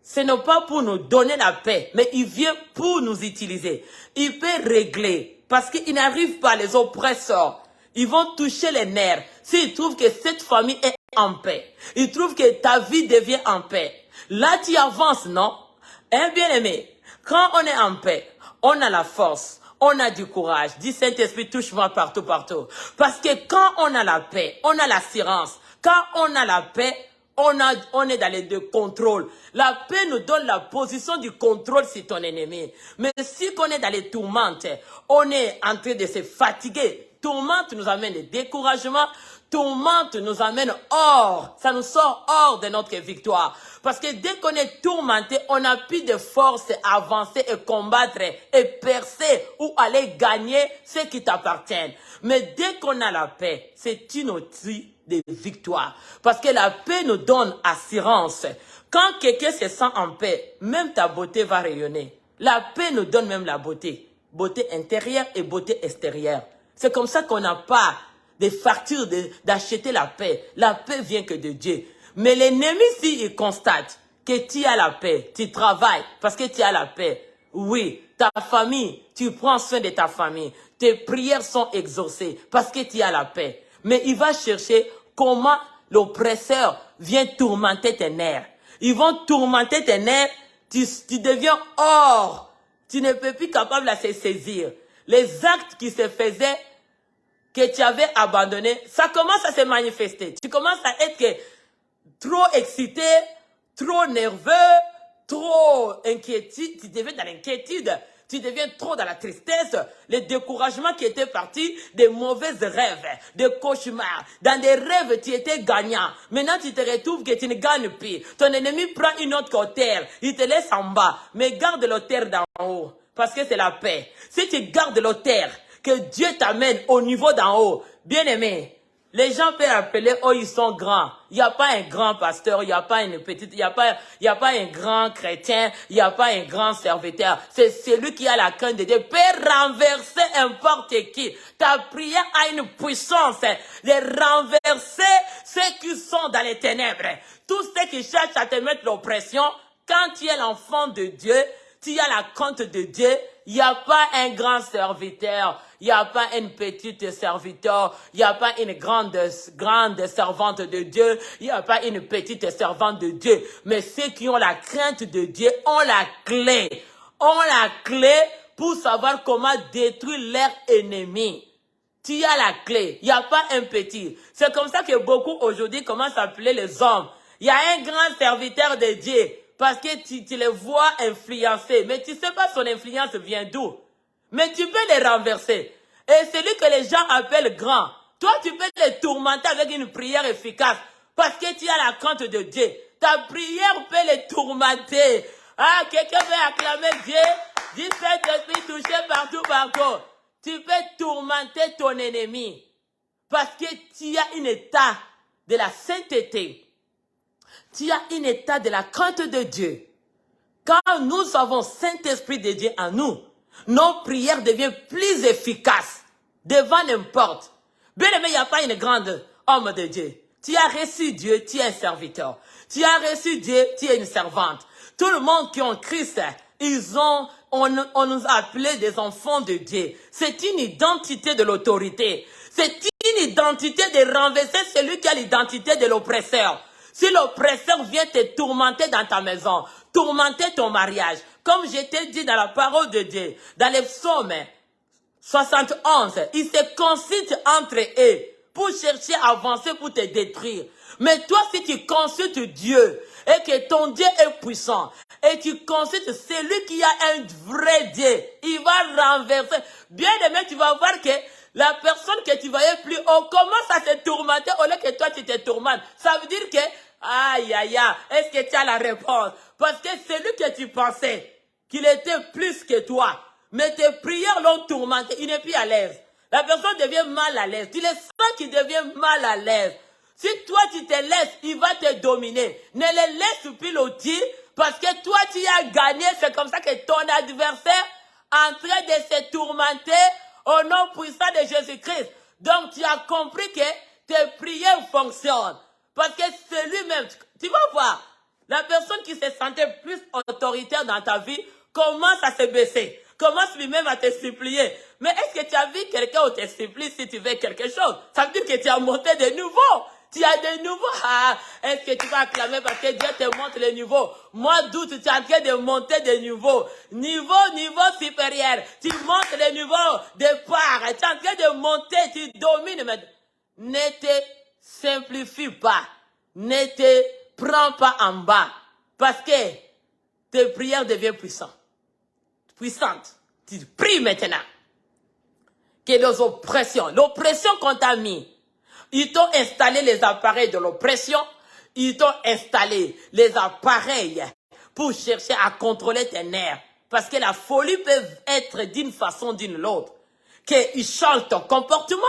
ce n'est pas pour nous donner la paix, mais il vient pour nous utiliser. Il peut régler, parce qu'il n'arrive pas, les oppresseurs. Ils vont toucher les nerfs. S'ils trouvent que cette famille est en paix, ils trouvent que ta vie devient en paix. Là, tu avances, non? Hein, bien-aimé, quand on est en paix, on a la force. On a du courage. Dis Saint-Esprit, touche-moi partout, partout. Parce que quand on a la paix, on a l'assurance. Quand on a la paix, on est dans les deux contrôles. La paix nous donne la position du contrôle sur ton ennemi. Mais si on est dans les tourmentes, on est en train de se fatiguer. Tourmente nous amène des découragements. Tourmente nous amène hors. Ça nous sort hors de notre victoire. Parce que dès qu'on est tourmenté, on n'a plus de force à avancer et combattre et percer ou aller gagner ce qui t'appartient. Mais dès qu'on a la paix, c'est une outil de victoire. Parce que la paix nous donne assurance. Quand quelqu'un se sent en paix, même ta beauté va rayonner. La paix nous donne même la beauté. Beauté intérieure et beauté extérieure. C'est comme ça qu'on n'a pas des factures d'acheter la paix. La paix vient que de Dieu. Mais l'ennemi, s'il constate que tu as la paix, tu travailles parce que tu as la paix. Oui, ta famille, tu prends soin de ta famille. Tes prières sont exaucées parce que tu as la paix. Mais il va chercher comment l'oppresseur vient tourmenter tes nerfs. Ils vont tourmenter tes nerfs, tu deviens hors. Tu ne peux plus capable de se saisir. Les actes qui se faisaient, que tu avais abandonnés, ça commence à se manifester. Tu commences à être trop excité, trop nerveux, trop inquiétude. Tu deviens dans l'inquiétude. Tu deviens trop dans la tristesse, les découragements qui étaient partis, des mauvais rêves, des cauchemars. Dans des rêves, tu étais gagnant. Maintenant, tu te retrouves que tu ne gagnes plus. Ton ennemi prend une autre hauteur. Il te laisse en bas. Mais garde l'hauteur d'en haut. Parce que c'est la paix. Si tu gardes l'hauteur, que Dieu t'amène au niveau d'en haut. Bien aimé, les gens peuvent appeler, oh, ils sont grands. Il n'y a pas un grand pasteur, il n'y a pas une petite, il n'y a pas un grand chrétien, il n'y a pas un grand serviteur. C'est celui qui a la crainte de Dieu, peut renverser n'importe qui. Ta prière a une puissance de renverser ceux qui sont dans les ténèbres. Tous ceux qui cherchent à te mettre l'oppression, quand tu es l'enfant de Dieu, tu as la crainte de Dieu, il n'y a pas un grand serviteur, il n'y a pas une petite serviteur, il n'y a pas une grande servante de Dieu, il n'y a pas une petite servante de Dieu. Mais ceux qui ont la crainte de Dieu ont la clé. Ont la clé pour savoir comment détruire leur ennemi. Tu as la clé, il n'y a pas un petit. C'est comme ça que beaucoup aujourd'hui commencent à appeler les hommes. Il y a un grand serviteur de Dieu. Parce que tu les vois influencer. Mais tu ne sais pas son influence vient d'où. Mais tu peux les renverser. Et celui que les gens appellent grand, toi tu peux les tourmenter avec une prière efficace. Parce que tu as la crainte de Dieu. Ta prière peut les tourmenter. Ah, quelqu'un veut acclamer Dieu. Dis Saint-Esprit touché partout, partout. Tu peux tourmenter ton ennemi. Parce que tu as un état de la sainteté. Tu as un état de la crainte de Dieu. Quand nous avons Saint-Esprit de Dieu en nous, nos prières deviennent plus efficaces. devant n'importe. Bien aimé, il n'y a pas une grande homme de Dieu. Tu as reçu Dieu, tu es un serviteur. Tu as reçu Dieu, tu es une servante. Tout le monde qui est en Christ, on nous a appelés des enfants de Dieu. C'est une identité de l'autorité. C'est une identité de renverser celui qui a l'identité de l'oppresseur. Si l'oppresseur vient te tourmenter dans ta maison, tourmenter ton mariage, comme je t'ai dit dans la parole de Dieu, dans les psaumes 71, ils se consultent entre eux pour chercher à avancer, pour te détruire. Mais toi, si tu consultes Dieu, et que ton Dieu est puissant, et tu consultes celui qui a un vrai Dieu, il va renverser. Bien aimé, tu vas voir que la personne que tu voyais plus haut commence à te tourmenter au lieu que toi tu te tourmentes. Ça veut dire que, aïe, aïe, aïe, est-ce que tu as la réponse? Parce que celui que tu pensais qu'il était plus que toi, mais tes prières l'ont tourmenté, il n'est plus à l'aise. La personne devient mal à l'aise. Tu le sens qu'il devient mal à l'aise. Si toi tu te laisses, il va te dominer. Ne le laisse plus piloter parce que toi tu as gagné. C'est comme ça que ton adversaire est en train de se tourmenter au nom puissant de Jésus-Christ. Donc tu as compris que tes prières fonctionnent. Parce que c'est lui-même. Tu vas voir, la personne qui se sentait plus autoritaire dans ta vie commence à se baisser. Commence lui-même à te supplier. Mais est-ce que tu as vu quelqu'un où te supplie si tu veux quelque chose? Ça veut dire que tu as monté de nouveau. Tu as de nouveau. Ah, est-ce que tu vas acclamer parce que Dieu te montre le niveau? Moi, doute, tu es en train de monter de niveau. Niveau supérieur. Tu montes le niveau de part. Tu es en train de monter, tu domines. Mais ne te simplifie pas. Ne te prends pas en bas. Parce que tes prières deviennent puissantes. Tu pries maintenant. Que les oppressions, l'oppression qu'on t'a mis, ils t'ont installé les appareils de l'oppression, ils t'ont installé les appareils pour chercher à contrôler tes nerfs. Parce que la folie peut être d'une façon ou d'une autre. Qu'ils changent ton comportement.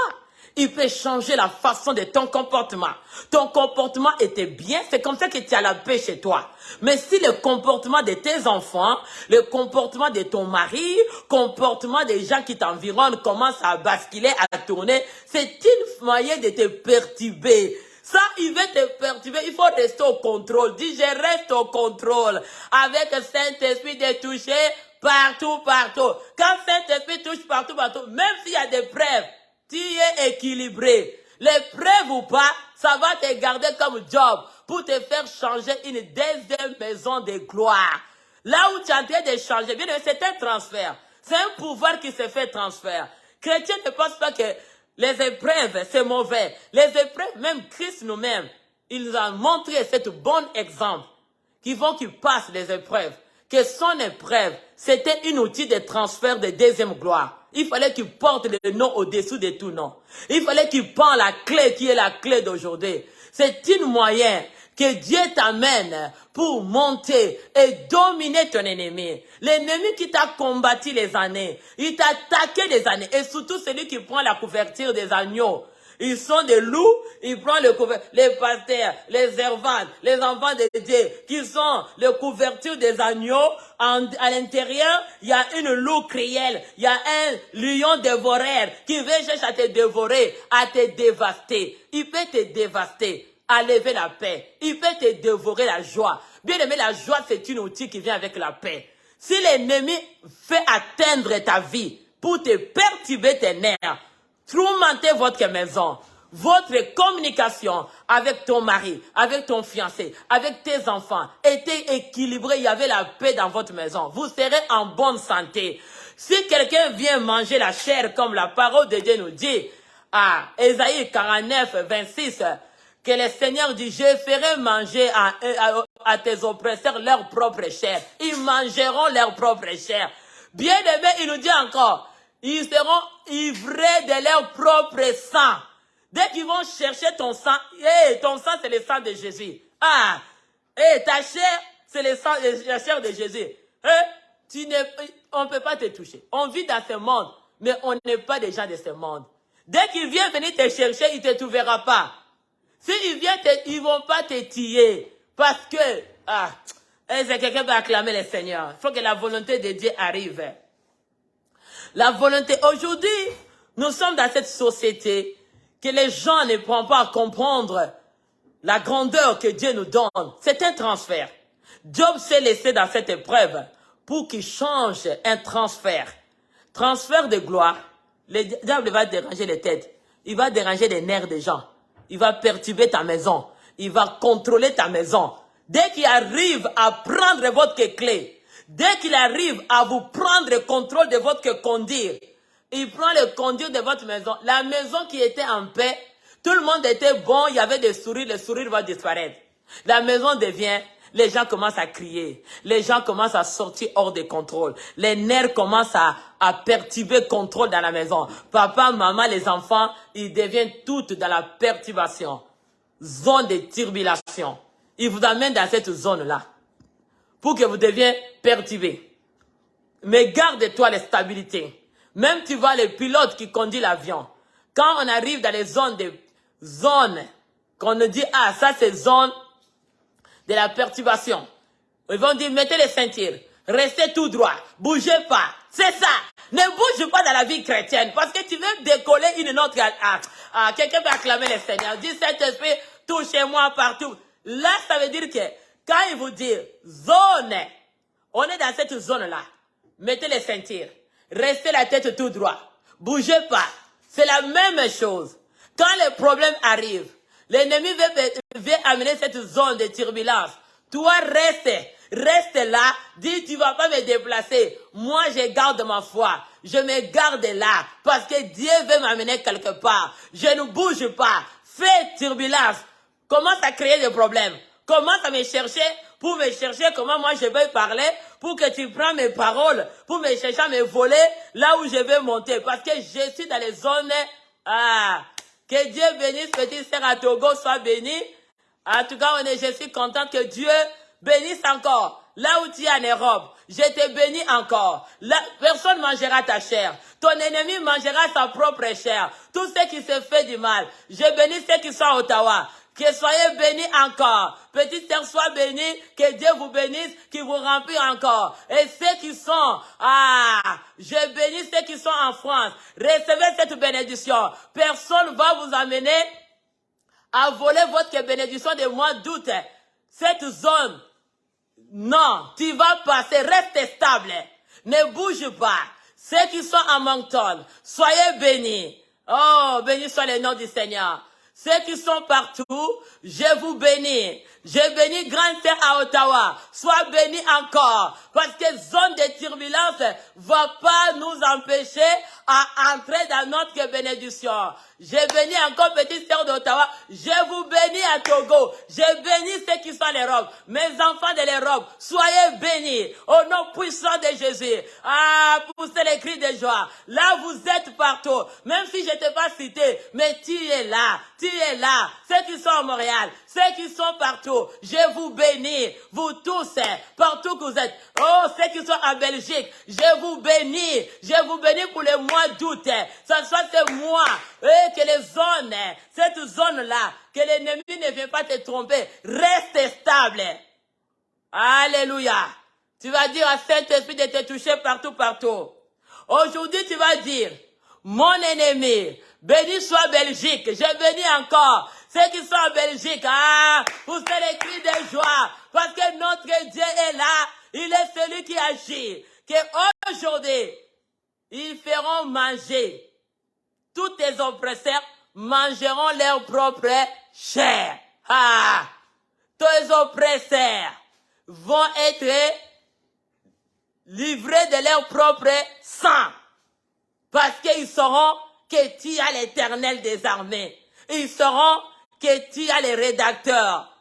Il peut changer la façon de ton comportement. Ton comportement était bien, c'est comme ça que tu as la paix chez toi. Mais si le comportement de tes enfants, le comportement de ton mari, le comportement des gens qui t'environnent commence à basculer, à tourner, c'est une moyen de te perturber. Ça, il veut te perturber, il faut rester au contrôle. Dis, je reste au contrôle. Avec le Saint-Esprit de toucher partout. Quand Saint-Esprit touche partout, même s'il y a des preuves, tu es équilibré. Les preuves ou pas, ça va te garder comme job pour te faire changer une deuxième maison de gloire. Là où tu es en train de changer, bien, c'est un transfert. C'est un pouvoir qui se fait transfert. Chrétien ne pense pas que les épreuves, c'est mauvais. Les épreuves, même Christ nous-mêmes, il nous a montré cet bon exemple qu'il passe les épreuves. Que son épreuve, c'était un outil de transfert de deuxième gloire. Il fallait qu'il porte le nom au-dessous de tout nom. Il fallait qu'il prenne la clé qui est la clé d'aujourd'hui. C'est un moyen que Dieu t'amène pour monter et dominer ton ennemi. L'ennemi qui t'a combattu les années, il t'a attaqué des années. Et surtout celui qui prend la couverture des agneaux. Ils sont des loups, ils prennent les pasteurs, les servantes, les enfants de Dieu, qui sont les couvertures des agneaux. À l'intérieur, il y a une loup crielle, il y a un lion dévoreur qui veut chercher à te dévorer, à te dévaster. Il peut te dévaster, enlever la paix. Il peut te dévorer la joie. Bien aimé, la joie, c'est un outil qui vient avec la paix. Si l'ennemi fait atteindre ta vie pour te perturber tes nerfs, tourmenter votre maison, votre communication avec ton mari, avec ton fiancé, avec tes enfants était équilibrée, il y avait la paix dans votre maison. Vous serez en bonne santé. Si quelqu'un vient manger la chair comme la parole de Dieu nous dit, à Ésaïe 49, 26, que le Seigneur dit, je ferai manger à tes oppresseurs leur propre chair. Ils mangeront leur propre chair. Bien aimé, il nous dit encore, ils seront ivrés de leur propre sang. Dès qu'ils vont chercher ton sang, ton sang c'est le sang de Jésus. Ta chair c'est la chair de Jésus. On ne peut pas te toucher. On vit dans ce monde, mais on n'est pas des gens de ce monde. Dès qu'ils viennent venir te chercher, ils ne te trouveront pas. S'ils viennent, ils ne vont pas te tuer. Parce que, c'est quelqu'un qui va acclamer le Seigneur. Il faut que la volonté de Dieu arrive. La volonté, aujourd'hui, Nous sommes dans cette société que les gens ne prennent pas à comprendre la grandeur que Dieu nous donne. C'est un transfert. Job s'est laissé dans cette épreuve pour qu'il change un transfert. Transfert de gloire. Le diable va déranger les têtes. Il va déranger les nerfs des gens. Il va perturber ta maison. Il va contrôler ta maison. Dès qu'il arrive à prendre votre clé, dès qu'il arrive à vous prendre le contrôle de votre conduire, il prend le conduire de votre maison. La maison qui était en paix, tout le monde était bon, il y avait des sourires, le sourire va disparaître. La maison devient, les gens commencent à crier, les gens commencent à sortir hors de contrôle, les nerfs commencent à perturber le contrôle dans la maison. Papa, maman, les enfants, ils deviennent toutes dans la perturbation. Zone de turbulation. Il vous amène dans cette zone-là pour que vous deveniez perturbés. Mais garde-toi la stabilité. Même tu vois le pilote qui conduit l'avion. Quand on arrive dans les zones qu'on nous dit, ah, ça c'est zone de la perturbation. Ils vont dire, mettez les ceintures, restez tout droit, bougez pas. C'est ça. Ne bouge pas dans la vie chrétienne parce que tu veux décoller une autre. Quelqu'un peut acclamer le Seigneur. Dis, cet esprit, touchez-moi partout. Là, ça veut dire que quand il vous dit zone, on est dans cette zone-là. Mettez les ceintures. Restez la tête tout droit. Bougez pas. C'est la même chose. Quand les problèmes arrivent, l'ennemi veut amener cette zone de turbulence. Toi, reste là. Dis, tu vas pas me déplacer. Moi, je garde ma foi. Je me garde là. Parce que Dieu veut m'amener quelque part. Je ne bouge pas. Fais turbulence. Commence à créer des problèmes. Commence à me chercher pour me chercher comment moi je vais parler, pour que tu prends mes paroles, pour me chercher à me voler là où je vais monter. Parce que je suis dans les zones... que Dieu bénisse, petite sœur à Togo, soit béni. En tout cas, je suis contente que Dieu bénisse encore. Là où tu es en Europe, je te bénis encore. Là, personne ne mangera ta chair. Ton ennemi mangera sa propre chair. Tout ce qui se fait du mal. Je bénis ceux qui sont à Ottawa. Que soyez bénis encore. Petite sœur, sois bénie. Que Dieu vous bénisse, qu'il vous remplisse encore. Et ceux qui sont, je bénis ceux qui sont en France. Recevez cette bénédiction. Personne ne va vous amener à voler votre bénédiction de mois d'août. Cette zone, non, tu vas passer, reste stable. Ne bouge pas. Ceux qui sont à Moncton, soyez bénis. Oh, béni soit le nom du Seigneur. Ceux qui sont partout, je vous bénis. Je bénis grande sœur à Ottawa. Sois béni encore. Parce que zone de turbulence va pas nous empêcher à entrer dans notre bénédiction. Je bénis encore petite sœur d'Ottawa. Je vous bénis à Togo. Je bénis ceux qui sont en Europe. Mes enfants de l'Europe, soyez bénis. Au nom puissant de Jésus. Poussez les cris de joie. Là, vous êtes partout. Même si je ne t'ai pas cité, mais tu es là. Tu es là. Ceux qui sont à Montréal, ceux qui sont partout, je vous bénis. Vous tous, partout que vous êtes. Oh, ceux qui sont en Belgique, je vous bénis. Je vous bénis pour le mois d'août. Ça soit ce mois. Et que les zones, cette zone-là, que l'ennemi ne vienne pas te tromper. Reste stable. Alléluia. Tu vas dire à Saint-Esprit de te toucher partout, partout. Aujourd'hui, tu vas dire, mon ennemi, béni soit Belgique. Je bénis encore ceux qui sont en Belgique. Poussez les cris de joie. Parce que notre Dieu est là. Il est celui qui agit. Qu'aujourd'hui, ils feront manger. Tous tes oppresseurs mangeront leur propre chair. Tes oppresseurs vont être livrés de leur propre sang. Parce qu'ils sauront que tu as l'Éternel des armées. Ils sauront que tu as les rédacteurs.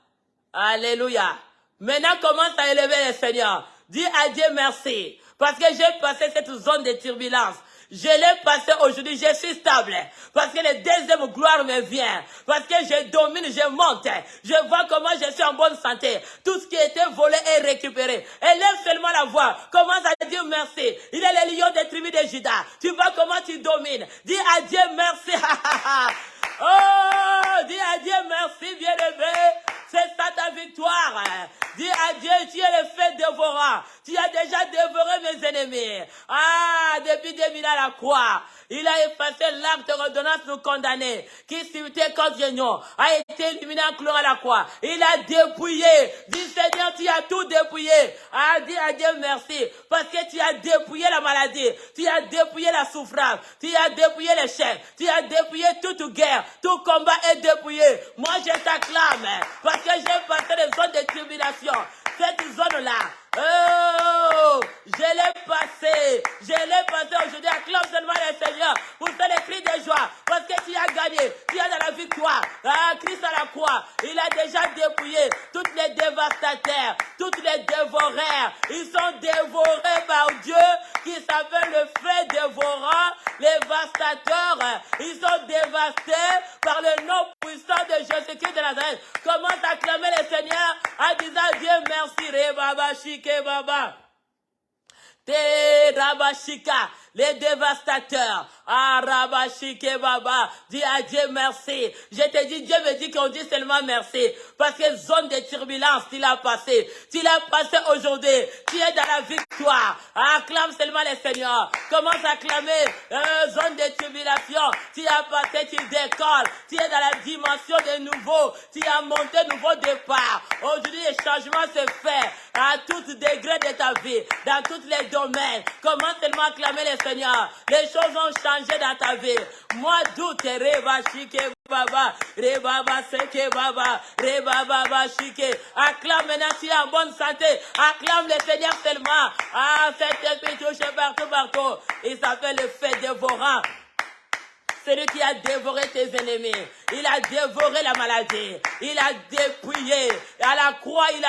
Alléluia. Maintenant, commence à élever le Seigneur. Dis à Dieu merci. Parce que j'ai passé cette zone de turbulence. Je l'ai passé aujourd'hui, je suis stable. Parce que le deuxième gloire me vient. Parce que je domine, je monte. Je vois comment je suis en bonne santé. Tout ce qui était volé est récupéré. Élève seulement la voix. Commence à dire merci. Il est le lion des tribus de Juda. Tu vois comment tu domines. Dis à Dieu merci. Oh, dis à Dieu merci, bien-aimé. C'est ça ta victoire. victoire. Dis à Dieu, tu es le feu dévorant. Tu as déjà dévoré mes ennemis. Ah, depuis 2000 à la croix. Il a effacé l'acte de redonnance nous condamner, qui s'imitait contre Génion, a été éliminé en clouant à la croix. Il a dépouillé. Dis Seigneur, tu as tout dépouillé. Ah, dis à Dieu merci, parce que tu as dépouillé la maladie, tu as dépouillé la souffrance, tu as dépouillé l'échec, tu as dépouillé toute guerre, tout combat est dépouillé. Moi je t'acclame, parce que j'ai passé les zones de tribulation. Cette zone-là, oh, je l'ai passé aujourd'hui. Acclame seulement le Seigneur pour faire les cris de joie, parce que tu as gagné, tu as dans la victoire. Ah, Christ à la croix, il a déjà dépouillé tous les dévastateurs, tous les dévoreurs. Ils sont dévorés par Dieu qui s'appelle le feu dévorant, les dévastateurs. Ils sont dévastés par le nom puissant de Jésus-Christ de Nazareth. Commence à acclamer le Seigneur en disant Dieu merci, Ré Baba, Shike Baba. Te Rabashika, les dévastateurs. Ah, Rabashike Baba, dis à Dieu merci. Je te dis, Dieu me dit qu'on dit seulement merci. Parce que zone de turbulence, tu l'as passé. Tu l'as passé aujourd'hui. Tu es dans la victoire. Acclame seulement le Seigneur. Commence à acclamer. Zone de turbulation. Tu as passé, tu décolles. Tu es dans la dimension de nouveau. Tu as monté nouveau départ. Aujourd'hui, le changement se fait à tout degré de ta vie. Dans tous les domaines. Commence seulement à acclamer le Seigneur. Les choses ont changé dans ta vie. Moi, doute, Reba Shike Baba, Reba Seke Baba, Reba Baba Shike. Acclame maintenant, tu es en bonne santé. Acclame le Seigneur seulement. Ah, cet esprit touche partout. Il s'appelle le feu dévorant. Celui qui a dévoré tes ennemis. Il a dévoré la maladie. Il a dépouillé. À la croix, il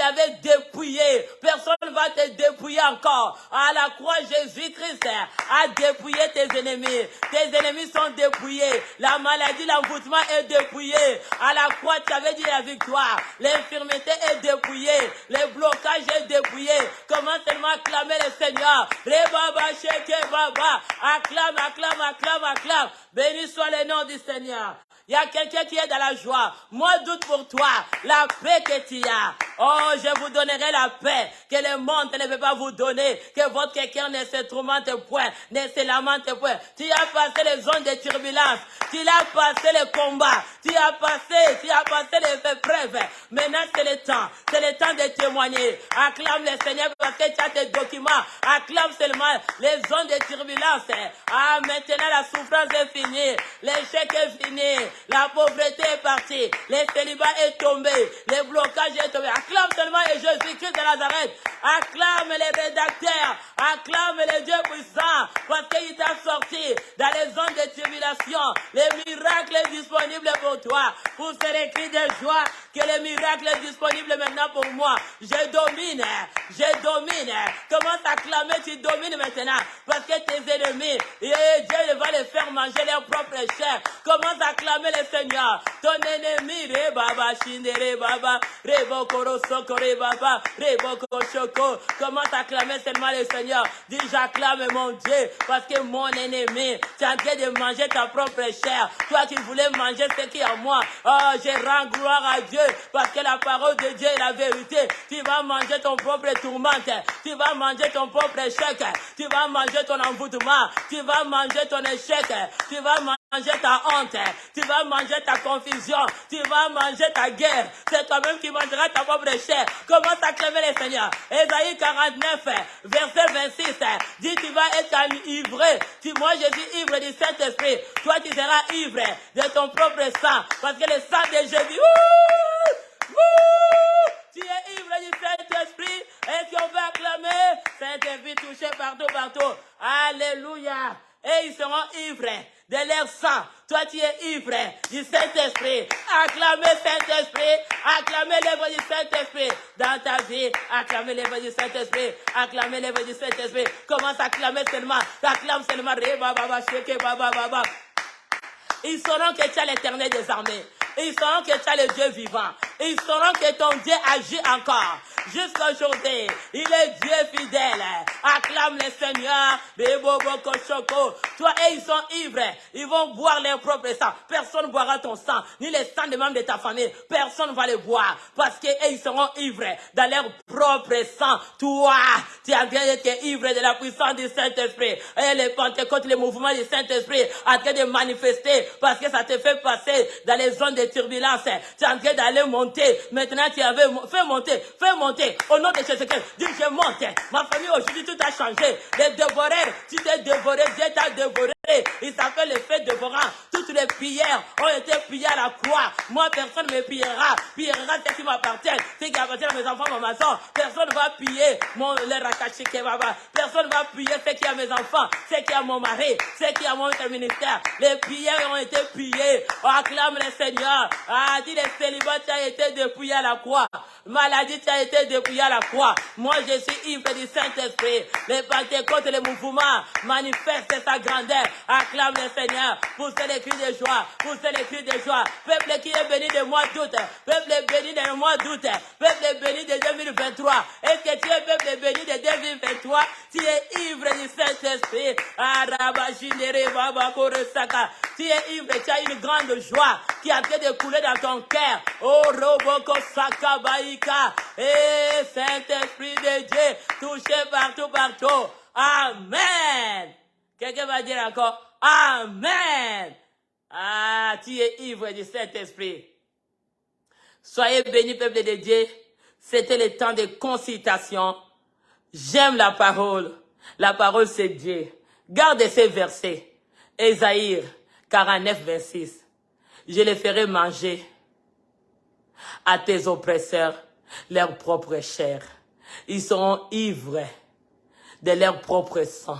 avait dépouillé. Personne ne va te dépouiller encore. À la croix, Jésus-Christ a dépouillé tes ennemis. Tes ennemis sont dépouillés. La maladie, l'envoûtement est dépouillé. À la croix, tu avais dit la victoire. L'infirmité est dépouillée. Le blocage est dépouillé. Comment seulement acclamer le Seigneur. Rebaba, Sheke, Baba. Acclame, acclame, acclame, acclame. Béni soit le nom du Seigneur. Il y a quelqu'un qui est dans la joie. Moi, doute pour toi. La paix que tu as. Oh, je vous donnerai la paix que le monde ne peut pas vous donner. Que votre cœur ne se tourmente point, ne se lamente point. Tu as passé les zones de turbulence. Tu as passé le combat. Tu as passé les épreuves. Maintenant, c'est le temps. C'est le temps de témoigner. Acclame le Seigneur parce que tu as tes documents. Acclame seulement les zones de turbulence. Ah, maintenant, la souffrance est finie. L'échec est fini. La pauvreté est partie. Le célibat est tombé. Le blocage est tombé. Acclame seulement le Jésus-Christ de Nazareth. Acclame les rédacteurs. Acclame les dieux puissants. Parce qu'il t'a sorti dans les zones de tribulation. Le miracle est disponible pour toi. Pour faire des cris de joie que le miracle est disponible maintenant pour moi. Je domine. Commence à clamer, tu domines maintenant. Parce que tes ennemis, Dieu va les faire manger leur propre chair. Commence à clamer le Seigneur. Ton ennemi, Rebaba, Shindere Baba, Rebokoro Sokore Baba, Reboko Shoko. Commence à clamer seulement le Seigneur. Dis, j'acclame mon Dieu, parce que mon ennemi, tu es en train de manger ta propre chair. Toi qui voulais manger ce qui est en moi. Oh, je rends gloire à Dieu, parce que la parole de Dieu est la vérité. Tu vas manger ton propre tourment. Tu vas manger ton propre échec. Tu vas manger ton envoûtement. Tu vas manger ton échec. Tu vas manger ta honte. Tu vas manger ta confusion. Tu vas manger ta guerre. C'est toi-même qui mangeras ta propre chair. Commence à clamer le Seigneur. Ésaïe 49, verset 26. Dit, tu vas être enivré. Moi, je suis ivre du Saint-Esprit. Toi, tu seras ivre de ton propre sang. Parce que le sang de Jésus, tu es ivre du Saint-Esprit. Et si on veut acclamer, Saint-Esprit touché partout. Alléluia. Et ils seront ivres de leur sang. Toi, tu es ivre du Saint-Esprit. Acclamez Saint-Esprit. Acclamez l'œuvre du Saint-Esprit dans ta vie. Acclamez l'œuvre du Saint-Esprit. Acclamez l'œuvre du Saint-Esprit. Commence à acclamer seulement. Acclame seulement. Ils sauront que tu as l'Éternel des armées. Ils sauront que tu as le Dieu vivant. Ils sauront que ton Dieu agit encore. Jusqu'à aujourd'hui, il est Dieu fidèle. Acclame le Seigneur. Toi et ils sont ivres. Ils vont boire leur propre sang. Personne ne boira ton sang, ni le sang des membres de ta famille. Personne ne va les boire. Parce qu'ils seront ivres dans leur propre sang. Toi, tu as bien été ivre de la puissance du Saint-Esprit. Et les Pentecôtes, les mouvements du Saint-Esprit en train de manifester parce que ça te fait passer dans les zones de turbulence. Tu es en train d'aller monter. Maintenant, tu avais fait monter. Fais monter. Au nom de Jésus-Christ, dis je monte. Ma famille aujourd'hui, tout a changé. Les dévoreurs, tu t'es dévoré. Dieu t'a dévoré. Il s'appelle le fait dévorant. Toutes les prières ont été pillées à la croix. Moi, personne ne me pillera. Pillera ce qui m'appartient. Ce qui appartient à mes enfants, ma maison. Personne ne va piller le rakashi kebaba. Personne ne va piller ce qui est à mes enfants, ce qui est à mon mari, ce qui est à mon ministère. Les prières ont été pillées. On acclame le Seigneur. Ah, dis le célibat, tu as été dépouillé à la croix. Maladie, tu as été dépouillé à la croix. Moi, je suis ivre du Saint-Esprit. Les Pentecôtes et les mouvements manifestent sa grandeur. Acclame le Seigneur. Poussez les cris de joie. Poussez les cris de joie. Peuple qui est béni de mois d'août. Peuple béni de mois d'août. Peuple béni de 2023. Est-ce que tu es peuple béni de 2023? Tu es ivre du Saint-Esprit. Tu es ivre. Tu as une grande joie qui a été coulée dans ton cœur. Oh, Roboko Sakabaïka. Et Saint-Esprit de Dieu, touché partout, partout. Amen. Quelqu'un va dire encore, Amen. Ah, tu es ivre du Saint-Esprit. Soyez bénis, peuple de Dieu. C'était le temps de consultation. J'aime la parole. La parole, c'est Dieu. Gardez ces versets. Ésaïe 49, 26. Je les ferai manger à tes oppresseurs leur propre chair. Ils seront ivres de leur propre sang,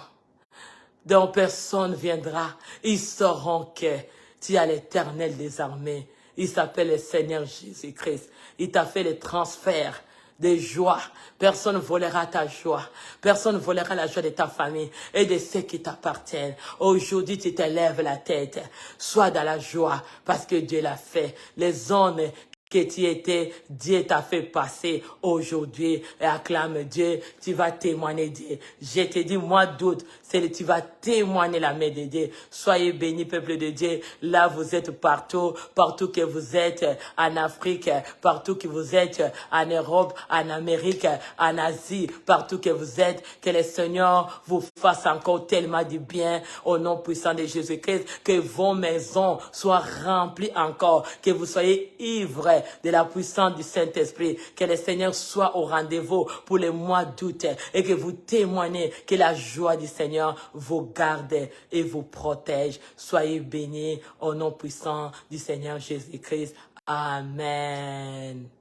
dont personne viendra. Ils sauront que tu as l'Éternel des armées. Il s'appelle le Seigneur Jésus-Christ. Il t'a fait le transfert de joie. Personne ne volera ta joie. Personne ne volera la joie de ta famille et de ceux qui t'appartiennent. Aujourd'hui, tu te lèves la tête. Sois dans la joie parce que Dieu l'a fait. Les zones que tu étais, Dieu t'a fait passer aujourd'hui et acclame Dieu, tu vas témoigner Dieu. Je te dis, mois d'août, tu vas témoigner la main de Dieu. Soyez bénis, peuple de Dieu. Là, vous êtes partout, partout que vous êtes, en Afrique, partout que vous êtes, en Europe, en Amérique, en Asie, partout que vous êtes, que le Seigneur vous fasse encore tellement du bien au nom puissant de Jésus-Christ, que vos maisons soient remplies encore, que vous soyez ivres de la puissance du Saint-Esprit, que le Seigneur soit au rendez-vous pour le mois d'août et que vous témoignez que la joie du Seigneur vous garde et vous protège. Soyez bénis au nom puissant du Seigneur Jésus-Christ. Amen.